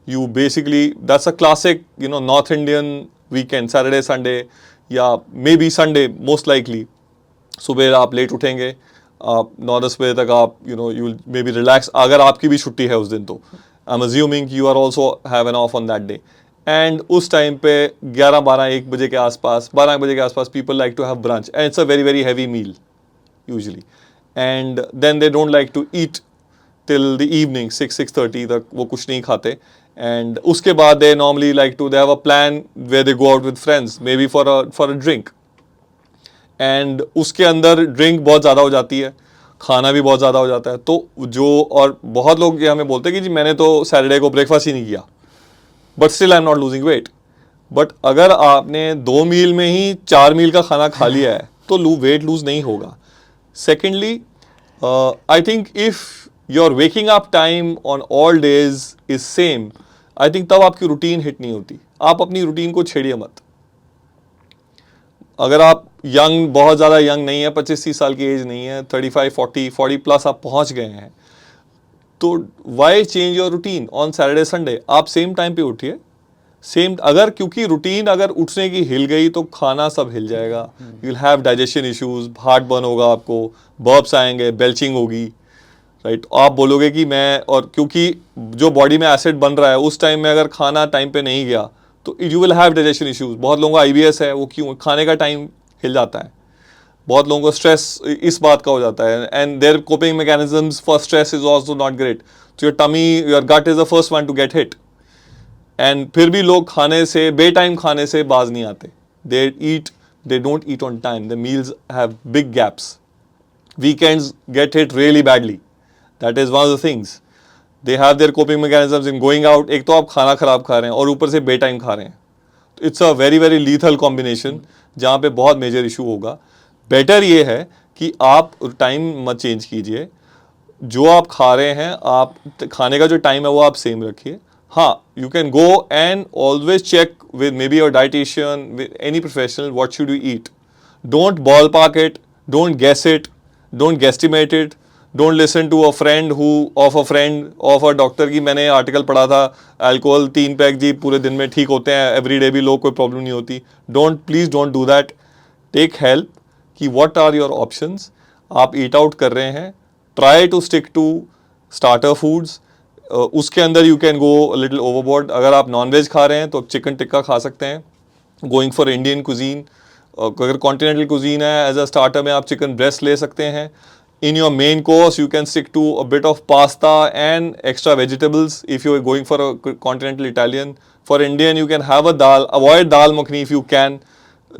You basically, that's a classic north Indian weekend, Saturday Sunday या maybe Sunday most likely. सुबह आप लेट उठेंगे, आप 9-10 बजे तक आप यू मे बी रिलैक्स, अगर आपकी भी छुट्टी है उस दिन तो. I am assuming you are also have an off on that day. And उस टाइम पे 11-12-1 बजे के आसपास, 12 बजे के आसपास, people like to have brunch, and it's a very very heavy meal usually. And then they don't like to eat till the evening 6-6:30 तक, वो कुछ नहीं खाते. एंड उसके बाद they normally like to, they have a plan where they go out with friends, may be for a drink. And उसके अंदर drink बहुत ज़्यादा हो जाती है, खाना भी बहुत ज़्यादा हो जाता है. तो और बहुत लोग ये हमें बोलते हैं कि जी मैंने तो सैटरडे को ब्रेकफास्ट ही नहीं किया, but still I am not losing weight. But अगर आपने 2 मील में ही 4 मील का खाना खा लिया है तो वेट लूज नहीं होगा. Secondly, I think if your waking up time on all days is same, I think तब आपकी रूटीन हिट नहीं होती. आप अपनी रूटीन को छेड़िए मत. अगर आप यंग, बहुत ज़्यादा यंग नहीं है, 25-30 साल की एज नहीं है, 35-40 प्लस आप पहुंच गए हैं, तो why change your routine on Saturday Sunday? आप सेम टाइम पे उठिए, अगर क्योंकि रूटीन अगर उठने की हिल गई तो खाना सब हिल जाएगा. You will have digestion issues, heart burn होगा आपको, बर्ब्स आएंगे, बेल्चिंग होगी, राइट. आप बोलोगे कि मैं, और क्योंकि जो बॉडी में एसिड बन रहा है उस टाइम में अगर खाना टाइम पे नहीं गया तो you will have digestion issues. बहुत लोगों को IBS है, वो क्यों? खाने का टाइम हिल जाता है। बहुत लोगों को स्ट्रेस इस बात का हो जाता है, and their coping mechanisms for stress is also not great. तो your tummy, your gut is the first one to get hit. And फिर भी लोग खाने से, बे टाइम खाने से बाज नहीं आते। They don't eat on time, the meals have big gaps. Weekends get hit really badly. That is one of the things. They have their coping mechanisms in going out. एक तो आप खाना खराब खा रहे हैं और ऊपर से बे टाइम खा रहे हैं, तो it's a very very lethal combination जहाँ पे बहुत मेजर इशू होगा। बेटर ये है कि आप टाइम मत चेंज कीजिए, जो आप खा रहे हैं, आप खाने का जो टाइम है वो आप सेम रखिए। हाँ, you can go and always check with maybe your dietitian, with any professional, what should you eat. Don't ballpark it, don't guess it, don't guesstimate it, don't listen to a friend of a doctor की मैंने article पढ़ा था, alcohol 3 pack जी पूरे दिन में ठीक होते हैं, एवरीडे भी लोग कोई प्रॉब्लम नहीं होती। Please don't do that. Take help कि व्हाट आर योर ऑप्शंस। आप ईट आउट कर रहे हैं, try to stick to starter foods. उसके अंदर you can go little overboard. अगर आप नॉनवेज खा रहे हैं तो चिकन टिक्का खा सकते हैं, गोइंग फॉर इंडियन कुजीन। अगर कॉन्टिनेंटल कुजीन है, एज अ स्टार्टर में आप चिकन ब्रेस्ट ले सकते हैं। In your main course you can stick to a bit of pasta and extra vegetables if you are going for a continental Italian. For Indian you can have a dal, avoid dal makhani if you can.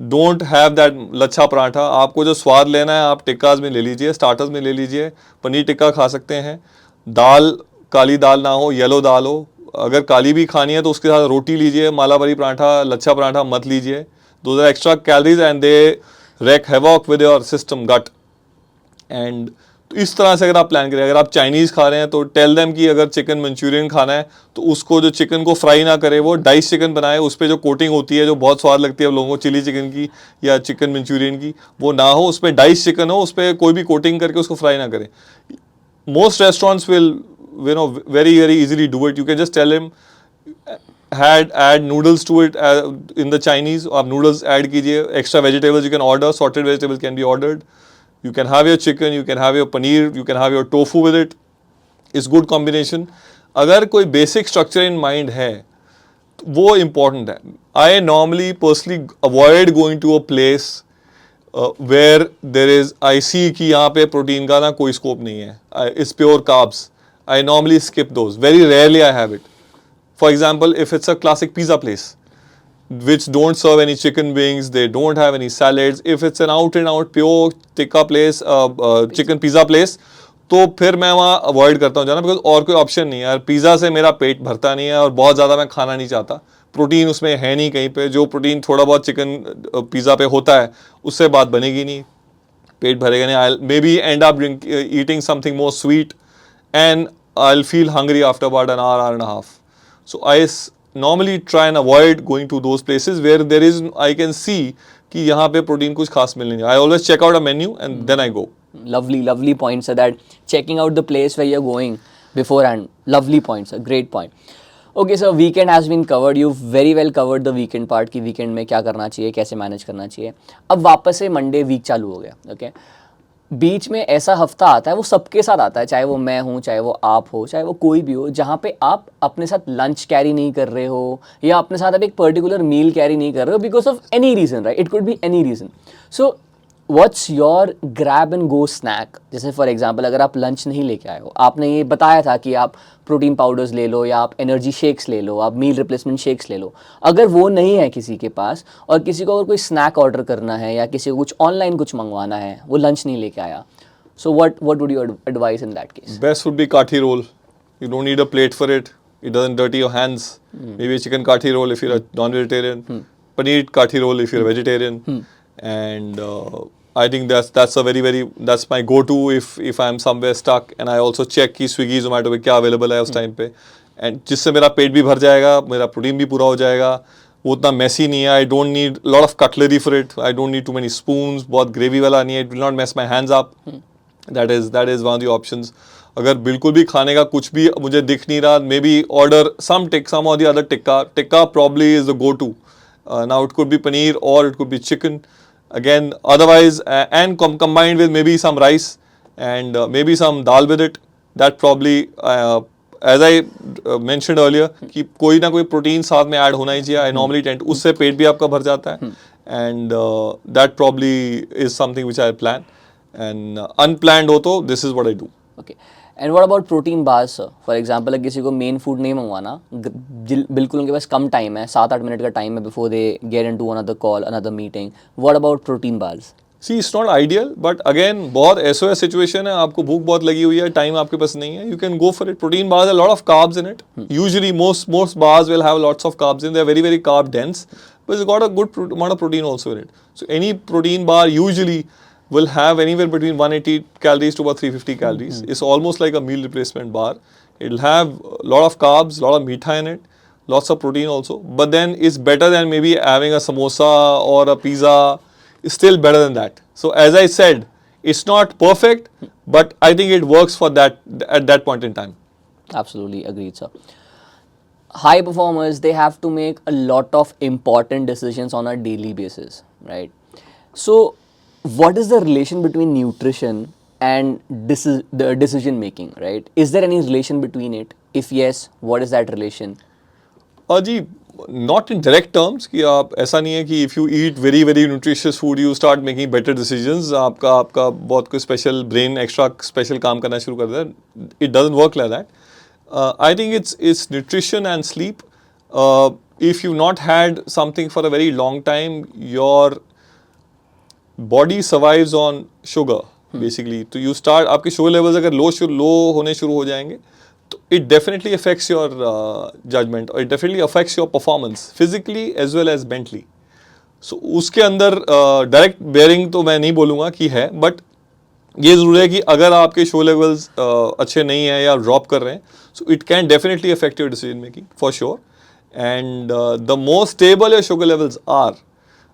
Don't have that lachha paratha. आपको जो स्वाद लेना है आप टिक्काज में ले लीजिए, starters में ले लीजिए। पनीर टिक्का खा सकते हैं। दाल काली दाल ना हो, येलो दाल हो। अगर काली भी खानी है तो उसके साथ रोटी लीजिए, मालाबारी पराठा, लच्छा पराठा मत लीजिए। Those are extra calories and they wreak havoc with your system gut. And तो इस तरह से अगर आप प्लान करें, अगर आप चाइनीज़ खा रहे हैं तो टेल देम कि अगर चिकन मंचूरियन खाना है तो उसको जो चिकन को फ्राई ना करे, वो डाइस चिकन बनाए, उस पर जो कोटिंग होती है जो बहुत स्वाद लगती है लोगों को चिली चिकन की या चिकन मंचूरियन की, वो ना हो, उस पर डाइस चिकन हो, उस पर कोई भी कोटिंग करके उसको फ्राई ना करें। Most restaurants will very very easily do it. You can just tell him add noodles to it in the Chinese. आप noodles add कीजिए, extra vegetables you can order, sorted vegetables can be ordered. You can have your chicken, you can have your paneer, you can have your tofu with it. It's good combination. अगर कोई basic structure in mind है वो important है. I normally personally avoid going to a place where there is, I see कि यहाँ पे protein का ना कोई स्कोप नहीं है, it's pure carbs. I normally skip those. Very rarely I have it. For example, if it's a classic pizza place which don't serve any chicken wings, they don't have any salads. If it's an out and out pure tikka place, chicken pizza place, तो फिर मैं वहाँ avoid करता हूँ जाना, because और कोई option नहीं है यार। पिज़्ज़ा से मेरा पेट भरता नहीं है और बहुत ज़्यादा मैं खाना नहीं चाहता। प्रोटीन उसमें है नहीं कहीं पे, जो प्रोटीन थोड़ा बहुत चिकन पिज़्ज़ा पे होता है उससे बात बनेगी नहीं, पेट भरेगा नहीं। I may be end up eating something more sweet and I'll feel hungry after about an hour and a half. So I normally try and avoid going to those places where there is, I can see कि यहाँ पे protein कुछ खास मिलने नहीं। I always check out a menu and then I go. Lovely points are that checking out the place where you're going beforehand. Lovely points, a great point. Okay, so weekend has been covered. You've very well covered the weekend part कि weekend में क्या करना चाहिए, कैसे manage करना चाहिए। अब वापस से मंडे वीक चालू हो गया, okay? बीच में ऐसा हफ्ता आता है, वो सबके साथ आता है, चाहे वो मैं हूँ, चाहे वो आप हो, चाहे वो कोई भी हो, जहाँ पे आप अपने साथ लंच कैरी नहीं कर रहे हो या अपने साथ आप एक पर्टिकुलर मील कैरी नहीं कर रहे हो because of any reason, right? It could be any reason. So what's your grab and go snack? जैसे फॉर एग्जांपल अगर आप लंच नहीं लेके आए हो, आपने ये बताया था कि आप प्रोटीन पाउडर्स ले लो या आप एनर्जी शेक्स ले लो, आप मील रिप्लेसमेंट शेक्स ले लो। अगर वो नहीं है किसी के पास और किसी को अगर कोई स्नैक ऑर्डर करना है या किसी को कुछ ऑनलाइन कुछ मंगवाना है, वो लंच नहीं लेके आया, so what would you advice in that case? Best would be kathi roll. You don't need a plate for it. It doesn't dirty your hands. Maybe a chicken kathi roll if you're a non-vegetarian. Paneer kathi roll if you're a vegetarian. And I think that's a that's my go-to if I'm somewhere stuck, and I also check कि Swiggy Zomato पे क्या available है उस time पे, and जिससे मेरा पेट भी भर जाएगा, मेरा प्रोटीन भी पूरा हो जाएगा, वो उतना messy नहीं है। I don't need lot of cutlery for it. I don't need too many spoons. बहुत ग्रेवी वाला नहीं है. It will not mess my hands up. That is one of the options. अगर बिल्कुल भी खाने का कुछ भी मुझे दिख नहीं रहा, maybe order some or the other tikka. Tikka probably is the go-to. Now it could be paneer or it could be chicken. Again, otherwise, and combined with maybe some rice and maybe some dal with it. That probably as I mentioned earlier कि कोई ना कोई protein साथ में add होना ही चाहिए. I normally tend, उससे पेट भी आपका भर जाता है. And that probably is something which I plan. And unplanned हो तो this is what I do. Okay. And what about protein bars sir? For example अगर किसी को मेन फूड नहीं मंगवाना, बिल्कुल उनके पास कम टाइम है, 7-8 मिनट का टाइम है before they get into another call, another meeting, what about protein bars? See it's not ideal, but again बहुत एसओएस सिचुएशन है, आपको भूख बहुत लगी हुई है, टाइम आपके पास नहीं है, you can go for it. Protein bars, a lot of carbs in it. Usually most bars will have lots of carbs in. They are very very carb dense, but it's got a good amount of protein also in it. So any protein bar usually will have anywhere between 180 calories to about 350 calories. It's almost like a meal replacement bar. It'll have a lot of carbs, a lot of meat in it, lots of protein also, but then it's better than maybe having a samosa or a pizza. Is still better than that. So as I said, it's not perfect, but I think it works for that at that point in time. Absolutely agreed, sir. High performers, they have to make a lot of important decisions on a daily basis, right? So what is the relation between nutrition and the decision making, right? Is there any relation between it? If yes, what is that relation? जी, not in direct terms कि आप ऐसा नहीं है कि if you eat very very nutritious food you start making better decisions, आपका बहुत कोई special brain extra special काम करना शुरू कर देता है. It doesn't work like that. I think it's nutrition and sleep. If you've not had something for a very long time, your body survives on sugar basically. तो you start, आपके sugar levels अगर low होने शुरू हो जाएंगे, तो it definitely affects your judgment, or it definitely affects your performance physically as well as mentally. So उसके अंदर direct bearing तो मैं नहीं बोलूँगा कि है, but ये ज़रूर है कि अगर आपके show levels अच्छे नहीं हैं या drop कर रहे हैं, so it can definitely affect your decision making for sure. And the more stable your sugar levels are,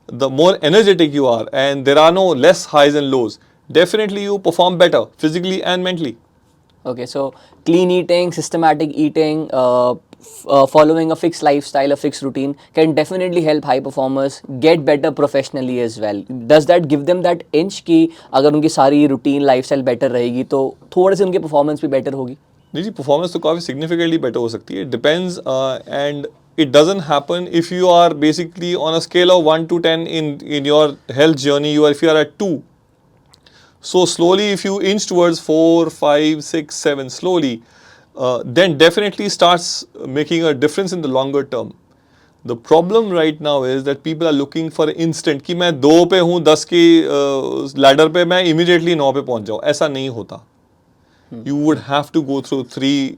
the more energetic you are, and there are no less highs and lows, definitely you perform better physically and mentally. Okay, so clean eating, systematic eating, following a fixed lifestyle, a fixed routine can definitely help high performers get better professionally as well. Does that give them that inch कि अगर उनकी सारी routine lifestyle better रहेगी तो थोड़े से उनकी performance भी better होगी? नहीं जी, performance तो काफ़ी significantly better हो सकती है. It depends and it doesn't happen if you are basically on a scale of 1 to 10 in your health journey. If you are at 2. So slowly, if you inch towards 4, 5, 6, 7, slowly, then definitely starts making a difference in the longer term. The problem right now is that people are looking for instant कि मैं 2 पे हूँ, 10 की ladder पे मैं immediately 9 पे पहुँच जाऊँ. ऐसा नहीं होता. You would have to go through 3,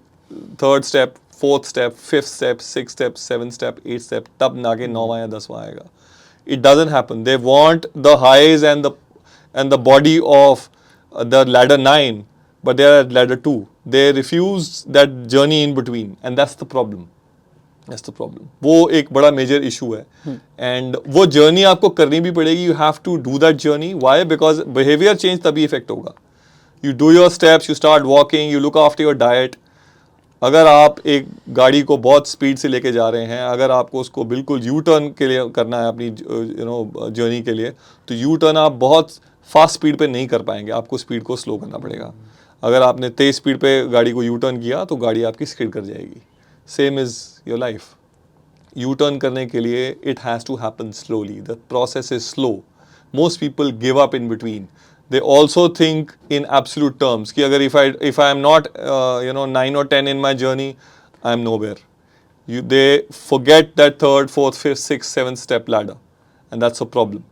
3rd step, 4th step, 5th step, 6th step, 7th step, 8th step. तब नाके 9वां या 10वां आएगा. It doesn't happen. They want the highs and the body of the ladder 9, but they are at ladder 2. They refuse that journey in between, and that's the problem. That's the problem. वो एक बड़ा major issue है. And वो journey आपको करनी भी पड़ेगी. You have to do that journey. Why? Because behavior change तभी effect होगा. You do your steps, you start walking, you look after your diet. अगर आप एक गाड़ी को बहुत स्पीड से लेके जा रहे हैं, अगर आपको उसको बिल्कुल यू टर्न के लिए करना है अपनी जर्नी के लिए, तो यू टर्न आप बहुत फास्ट स्पीड पे नहीं कर पाएंगे, आपको स्पीड को स्लो करना पड़ेगा. अगर आपने तेज स्पीड पे गाड़ी को यू टर्न किया तो गाड़ी आपकी स्किड कर जाएगी. Same is your life. You turn करने के लिए it has to happen slowly. The process is slow. Most people give up in between. They also think in absolute terms कि अगर if I am not 9 or 10 in my journey, I am nowhere. They forget that 3rd, 4th, 5th, 6th, 7th step ladder, and that's a problem.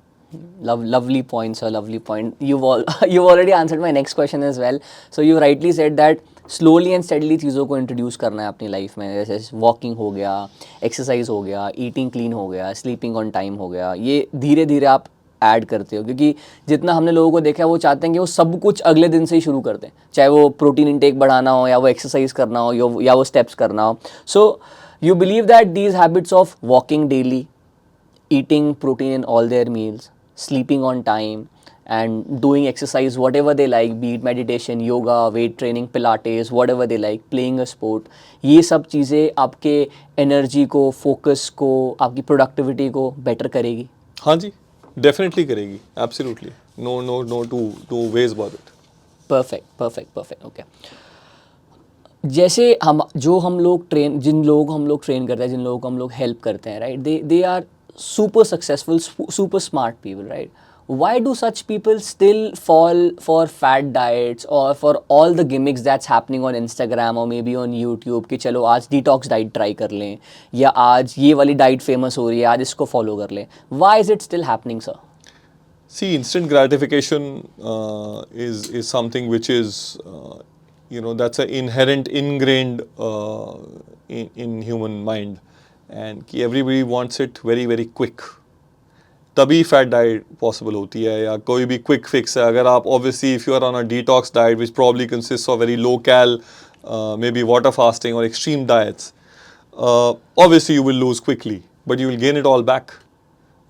Lovely point, sir. Lovely point. You've already answered my next question as well. So you rightly said that slowly and steadily चीज़ों को introduce करना है अपनी life में. जैसे walking हो गया, exercise हो गया, eating clean हो गया, sleeping on time हो गया. ये धीरे धीरे आप ऐड करते हो, क्योंकि जितना हमने लोगों को देखा है वो चाहते हैं कि वो सब कुछ अगले दिन से ही शुरू कर दें, चाहे वो प्रोटीन इंटेक बढ़ाना हो या वो एक्सरसाइज करना हो या वो स्टेप्स करना हो. So you believe that these habits of walking daily, eating protein in all their meals, sleeping on time and doing exercise whatever they like, be it meditation, yoga, weight training, pilates, whatever they like, playing a sport, ये सब चीज़ें आपके energy को, focus को, आपकी productivity को better करेगी? हाँ जी, डेफिनेटली करेगी. Absolutely. No two ways about it. Perfect. Okay. जैसे हम लोग जिन लोग हम लोग ट्रेन करते हैं, जिन लोगों को हम लोग हेल्प करते हैं, right, they are super successful, super smart people, right? Why do such people still fall for fad diets or for all the gimmicks that's happening on Instagram or maybe on YouTube कि चलो आज detox diet try कर लें, या आज ये वाली diet famous हो रही है, आज इसको follow कर लें? Why is it still happening, sir? See, instant gratification is something which is, that's an ingrained in human mind, and कि everybody wants it very very quick. तभी फैट डाइट पॉसिबल होती है, या कोई भी क्विक फिक्स है. अगर आप obviously if you are on a detox diet which probably consist of very low cal, maybe water fasting और extreme diets, obviously you will lose quickly, but you will gain it all back.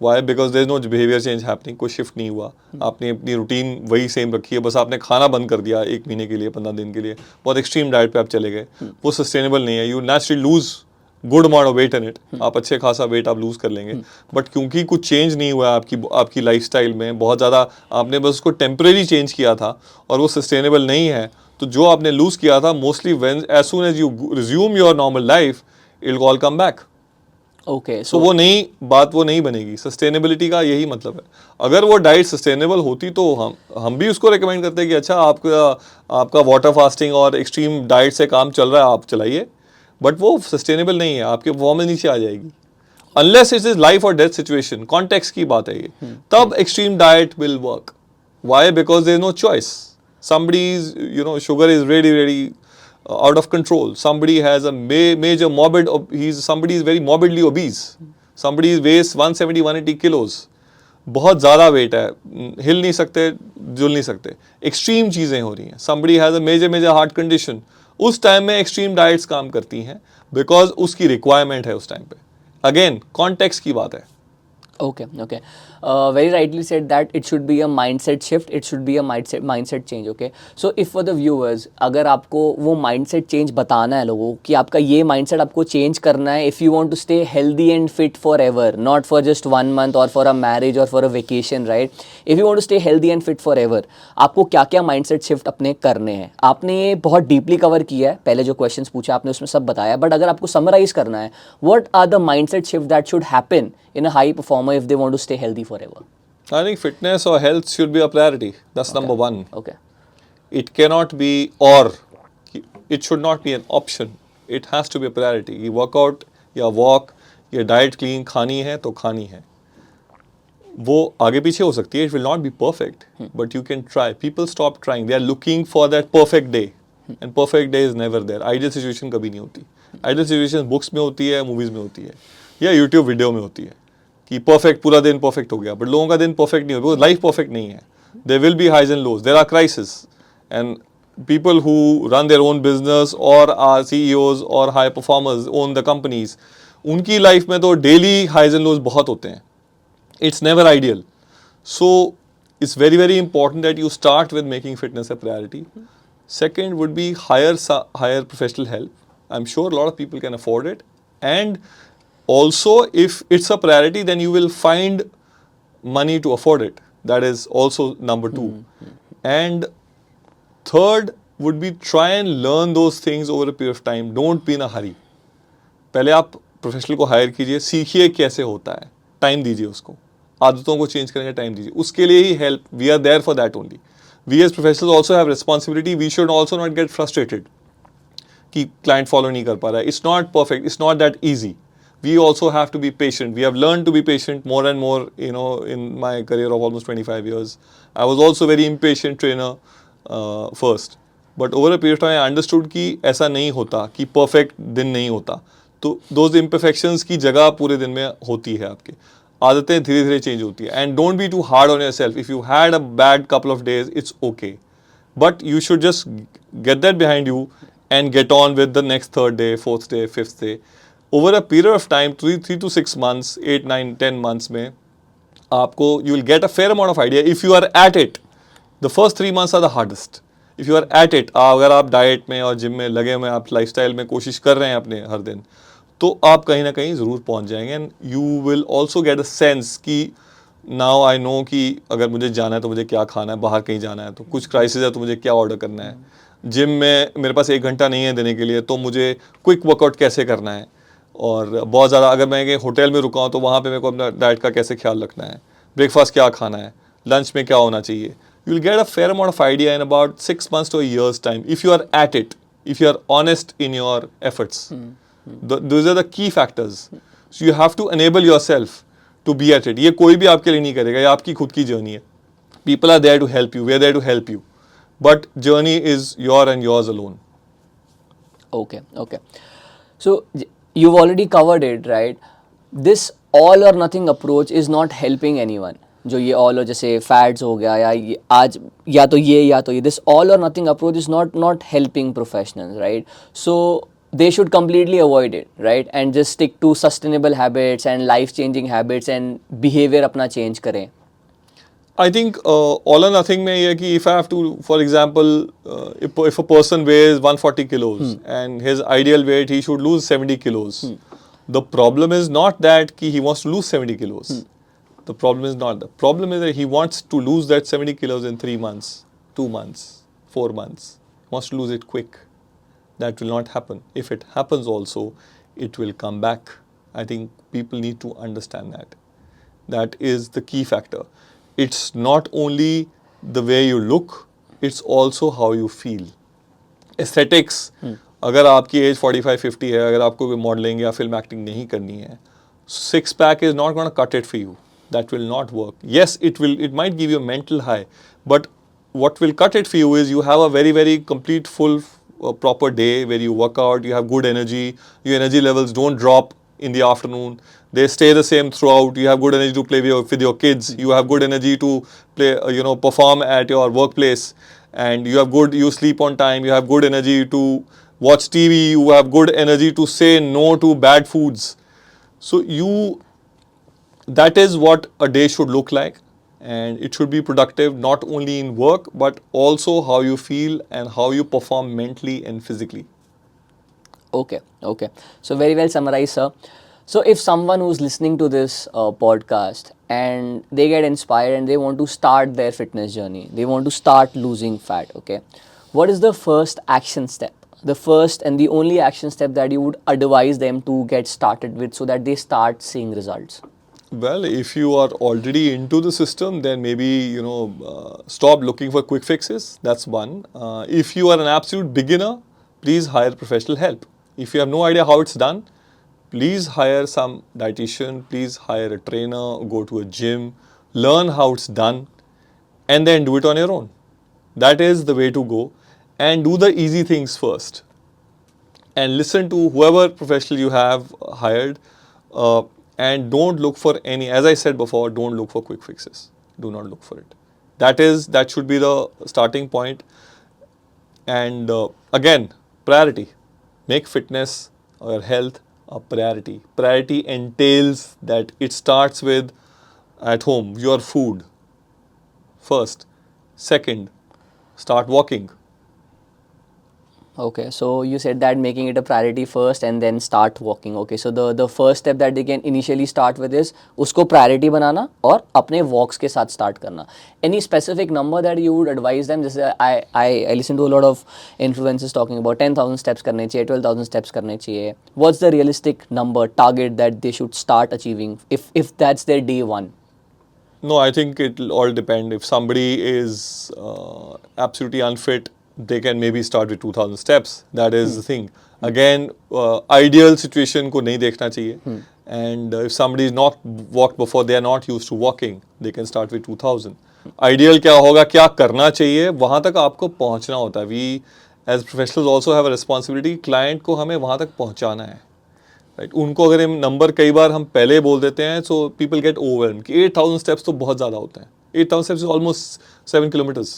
Why? Because there is no behavior change happening. कोई shift नहीं हुआ, आपने अपनी routine वही same रखी है, बस आपने खाना बंद कर दिया 1 महीने के लिए, 15 दिन के लिए, बहुत एक्सट्रीम डाइट पे आप चले गए, वो सस्टेनेबल नहीं है. You naturally lose good amount of weight in it, आप अच्छे खासा वेट आप लूज कर लेंगे, बट क्योंकि कुछ चेंज नहीं हुआ आपकी लाइफस्टाइल में, बहुत ज़्यादा आपने बस उसको टेम्परेरी चेंज किया था और वो सस्टेनेबल नहीं है, तो जो आपने लूज किया था mostly when as soon as you resume your normal life it will all come back. Okay, so वो नहीं बनेगी. सस्टेनेबिलिटी का यही मतलब है. अगर वो डाइट सस्टेनेबल होती तो हम भी उसको रिकमेंड करते हैं कि अच्छा आपका वाटर फास्टिंग और एक्सट्रीम डाइट से काम चल रहा है, आप चलाइए, बट वो सस्टेनेबल नहीं है, आपके परफॉर्मेंस नीचे आ जाएगी. अनलेस इट इज लाइफ और डेथ सिचुएशन, कॉन्टेक्स्ट की बात है ये, तब extreme diet will work. Why? Because there is no choice. Somebody is, sugar is really, really out of control. Somebody has a major somebody is very morbidly obese. Somebody weighs 170, 180 kilos. बहुत ज़्यादा wait है, हिल नहीं सकते, जुल नहीं सकते, extreme चीज़ें हो रही हैं. Somebody has a major heart condition. उस टाइम में एक्सट्रीम डाइट्स काम करती हैं, बिकॉज उसकी रिक्वायरमेंट है उस टाइम पे. अगेन कॉन्टेक्स्ट की बात है. Okay. Very rightly said that it should be a mindset shift. It should be a mindset change. Okay. So if for the viewers, अगर आपको वो mindset change बताना है लोगों कि आपका ये mindset आपको change करना है, if you want to stay healthy and fit forever, not for just 1 month or for a marriage or for a vacation, right? If you want to stay healthy and fit forever, आपको क्या क्या mindset shift अपने करने हैं? आपने ये बहुत deeply cover किया है, पहले जो questions पूछा आपने उसमें सब बताया, but अगर आपको summarize करना है, what are the mindset shift that should happen in a high performer if they want to stay healthy forever? I think fitness or health should be a priority. That's number one. Okay. It cannot be, or it should not be an option. It has to be a priority. You work out, या walk, या diet clean खानी है तो खानी है. वो आगे पीछे हो सकती है. It will not be perfect, but you can try. People stop trying. They are looking for that perfect day, and perfect day is never there. Ideal situation कभी नहीं होती. Ideal situation books में होती है, movies में होती है, या YouTube वीडियो में होती है कि परफेक्ट पूरा दिन परफेक्ट हो गया, बट लोगों का दिन परफेक्ट नहीं हो, लाइफ परफेक्ट नहीं है. There will be highs and lows, there are crisis, and people who run their own business और आर सीईओज और high performers own the companies, उनकी लाइफ में तो डेली हाइज एंड लोज बहुत होते हैं. It's never ideal. So it's very very important that you start with making fitness a priority. Second would be hire professional help. I'm sure a lot of people can afford it, and also if it's a priority then you will find money to afford it. That is also number 2. And third would be try and learn those things over a period of time. Don't be in a hurry. पहले आप professional को higher कीजिए, सीखिए कैसे होता है, time दीजिए उसको, आदतों को चेंज करने का टाइम दीजिए, उसके लिए ही help. We are there for that only. We as professionals also have responsibility. We should also not get frustrated कि client follow नहीं कर पा रहा है. It's not perfect. It's not that easy. We also have to be patient. We have learned to be patient more and more, in my career of almost 25 years. I was also very impatient trainer first. But over a period of time, I understood कि ऐसा नहीं होता, कि perfect दिन नहीं होता. तो those imperfections की जगह पूरे दिन में होती है आपके. आदतें धीरे धीरे चेंज होती है. And don't be too hard on yourself. If you had a bad couple of days, it's okay, but you should just get that behind you and get on with the next 3rd day, 4th day, 5th day. Over a period of time 3 to 6 months, 8, 9, 10 months में आपको you will get a fair amount of idea. If you are at it, the first 3 months are the hardest. If you are at it, अगर आप diet में और gym में लगे हुए, आप लाइफस्टाइल में कोशिश कर रहे हैं अपने हर दिन, तो आप कहीं ना कहीं ज़रूर पहुंच जाएंगे. And you will also get a sense कि नाउ आई नो कि अगर मुझे जाना है तो मुझे क्या खाना है, बाहर कहीं जाना है तो कुछ क्राइसिस है तो मुझे क्या ऑर्डर करना है, जिम में मेरे पास 1 घंटा नहीं है देने के लिए, तो मुझे क्विक वर्कआउट कैसे करना है, और बहुत ज़्यादा अगर मैं कहीं होटल में रुका हूँ तो वहाँ पे मेरे को अपना डाइट का कैसे ख्याल रखना है, ब्रेकफास्ट क्या खाना है, लंच में क्या होना चाहिए. You will get a fair amount of idea in about 6 months to a year's time if you are at it, if you are honest in your efforts. Those are the key factors. So you have to enable yourself to be at it. ये कोई भी आपके लिए नहीं करेगा, ये आपकी खुद की जर्नी है. People are there to help you, we are there to help you, but journey is your and yours alone. Okay, okay. So you've already covered it, right? This all or nothing approach is not helping anyone. जो ये all or जैसे fads हो गया या ये आज या तो ये this all or nothing approach is not helping professionals, right? So they should completely avoid it, right? And just stick to sustainable habits and life changing habits and behavior अपना change करें. I think all or nothing में ये है कि if I have to, for example, if a person weighs 140 kilos and his ideal weight, he should lose 70 kilos. The problem is not that he wants to lose 70 kilos. The problem is not. The problem is that he wants to lose that 70 kilos in 3 months, 2 months, 4 months. He wants to lose it quick. That will not happen. If it happens also, it will come back. I think people need to understand that. That is the key factor. It's not only the way you look, it's also how you feel. Aesthetics, अगर आपकी as 45-50 है, अगर आपको कोई modelling या film acting नहीं करनी है, 6-pack is not going to cut it for you. That will not work. Yes, it might give you a mental high, but what will cut it for you is you have a very, very complete, full, proper day where you work out, you have good energy, your energy levels don't drop in the afternoon, they stay the same throughout, you have good energy to play with your kids, you have good energy to play, perform at your workplace, and you sleep on time, you have good energy to watch TV, you have good energy to say no to bad foods. So that is what a day should look like, and it should be productive not only in work but also how you feel and how you perform mentally and physically. Okay, okay. So very well summarized, sir. So if someone who's listening to this podcast and they get inspired and they want to start their fitness journey, they want to start losing fat, okay, what is the first action step? The first and the only action step that you would advise them to get started with so that they start seeing results? Well, if you are already into the system, then maybe, stop looking for quick fixes. That's one. If you are an absolute beginner, please hire professional help. If you have no idea how it's done, please hire some dietitian, please hire a trainer, go to a gym, learn how it's done, and then do it on your own. That is the way to go. And do the easy things first. And listen to whoever professional you have hired. And don't look for as I said before, don't look for quick fixes. Do not look for it. That should be the starting point. And again, priority. Make fitness or health a priority. Priority entails that it starts with at home, your food first. Second, start walking. Okay, so you said that making it a priority first and then start walking. Okay, so the first step that they can initially start with is उसको priority बनाना और अपने walks के साथ start करना. Any specific number that you would advise them? जैसे I listen to a lot of influencers talking about 10,000 steps करने चाहिए, 12,000 steps करने चाहिए. What's the realistic number target that they should start achieving if that's their day one? No, I think it will all depend. If somebody is absolutely unfit, they can maybe start with 2,000 steps. That is the thing. Again, ideal situation को नहीं देखना चाहिए. And if somebody is not walked before, they are not used to walking, they can start with 2,000. Ideal क्या होगा, क्या करना चाहिए, वहाँ तक आपको पहुँचना होता है. We as professionals also have a responsibility. Client को हमें वहाँ तक पहुँचाना है. Right? उनको अगर हम नंबर कई बार हम पहले बोल देते हैं, so people get overwhelmed कि 8,000 steps तो बहुत ज़्यादा होते हैं. 8,000 steps is almost 7 kilometers.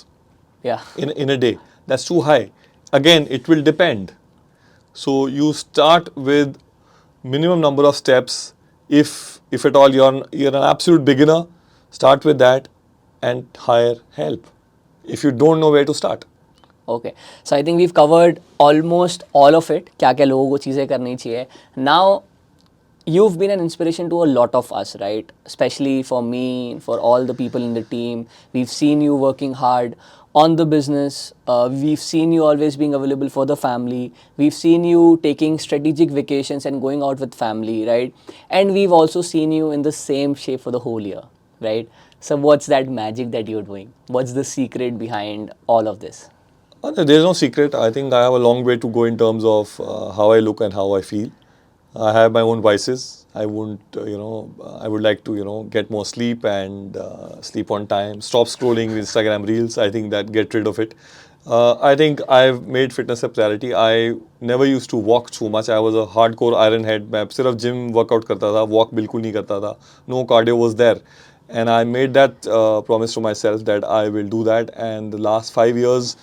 Yeah. In a day. That's too high. Again, it will depend. So you start with minimum number of steps. If at all you're an absolute beginner, start with that and hire help if you don't know where to start. Okay, so I think we've covered almost all of it. क्या क्या लोगों को चीज़ें करनी चाहिए. Now, you've been an inspiration to a lot of us, right? Especially for me, for all the people in the team. We've seen you working hard. on the business. We've seen you always being available for the family. We've seen you taking strategic vacations and going out with family, right? And we've also seen you in the same shape for the whole year, right? So what's that magic that you're doing? What's the secret behind all of this? There's no secret. I think I have a long way to go in terms of how I look and how I feel. I have my own vices. I wouldn't, I would like to, get more sleep and sleep on time. Stop scrolling Instagram reels. I think that get rid of it. I think I've made fitness a priority. I never used to walk too much. I was a hardcore iron head. मैं सिर्फ gym workout करता था, walk बिल्कुल नहीं करता था. No cardio was there. And I made that promise to myself that I will do that. And the last 5 years,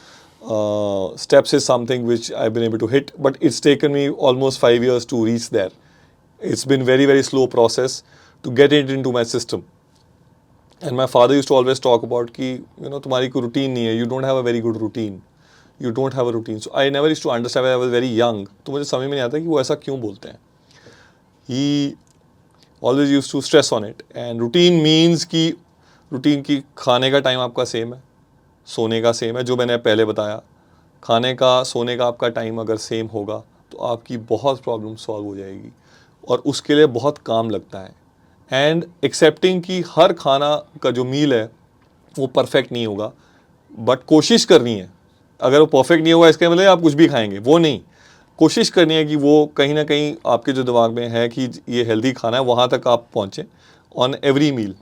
steps is something which I've been able to hit, but it's taken me almost 5 years to reach there. It's been very, very slow process to get it into my system. And my father used to always talk about कि तुम्हारी कोई routine नहीं है, you don't have a very good routine. You don't have a routine. So I never used to understand when I was very young. तो मुझे समझ में नहीं आता कि वो ऐसा क्यों बोलते हैं. He always used to stress on it. And routine means कि routine की खाने का टाइम आपका सेम है, सोने का सेम है, जो मैंने पहले बताया. खाने का सोने का आपका टाइम अगर सेम होगा तो आपकी बहुत प्रॉब्लम सॉल्व हो जाएगी और उसके लिए बहुत काम लगता है. एंड एक्सेप्टिंग कि हर खाना का जो मील है वो परफेक्ट नहीं होगा, बट कोशिश करनी है. अगर वो परफेक्ट नहीं होगा इसके मतलब आप कुछ भी खाएंगे, वो नहीं. कोशिश करनी है कि वो कहीं ना कहीं आपके जो दिमाग में है कि ये हेल्दी खाना है वहाँ तक आप पहुँचें on every meal.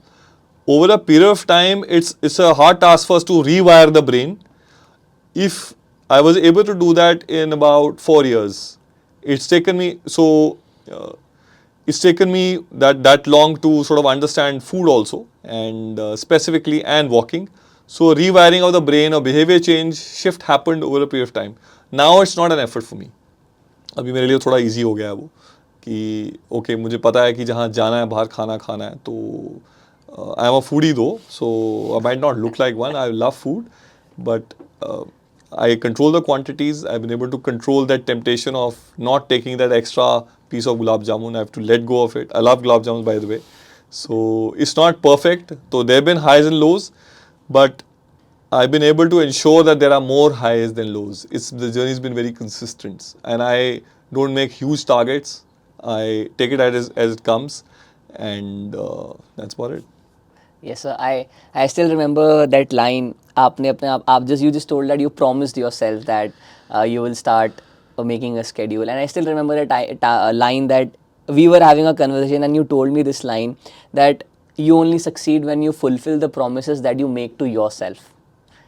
Over a period of time, it's a hard task for us to rewire the brain. If I was able to do that in about 4 years, it's taken me that long to sort of understand food also, and specifically and walking. So rewiring of the brain or behavior change shift happened over a period of time. Now it's not an effort for me. अभी मेरे लिए थोड़ा easy हो गया है वो कि okay मुझे पता है कि जहाँ जाना है बाहर खाना खाना है. तो I am a foodie though, so I might not look like one. I love food, but I control the quantities. I've been able to control that temptation of not taking that extra piece of gulab jamun. I have to let go of it. I love gulab jamun, by the way. So it's not perfect. So there have been highs and lows, but I've been able to ensure that there are more highs than lows. The journey's been very consistent, and I don't make huge targets. I take it as it comes, and that's about it. Yes, sir. I still remember that line. You just told that you promised yourself that you will start making a schedule, and I still remember that line that we were having a conversation, and you told me this line that you only succeed when you fulfill the promises that you make to yourself.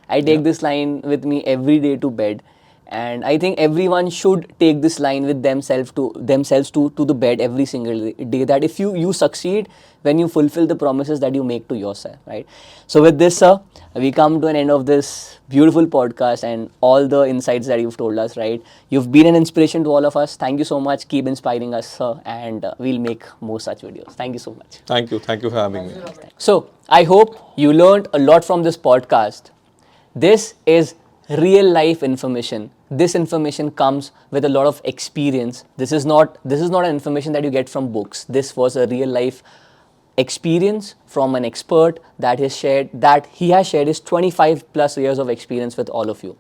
I take this line with me every day to bed, and I think everyone should take this line with themselves to the bed every single day, that if you succeed when you fulfill the promises that you make to yourself, right? So with this, sir, we come to an end of this beautiful podcast and all the insights that you've told us, right? You've been an inspiration to all of us. Thank you so much. Keep inspiring us, sir, and we'll make more such videos. Thank you so much. Thank you for having me. So I hope you learned a lot from this podcast. This is real life information. This information comes with a lot of experience. This is not an information that you get from books. This was a real life experience from an expert that he has shared his 25 plus years of experience with all of you.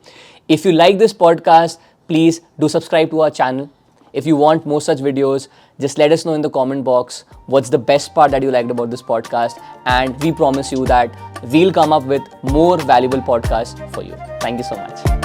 If you like this podcast, please do subscribe to our channel. If you want more such videos, just let us know in the comment box what's the best part that you liked about this podcast, and we promise you that we'll come up with more valuable podcasts for you. Thank you so much.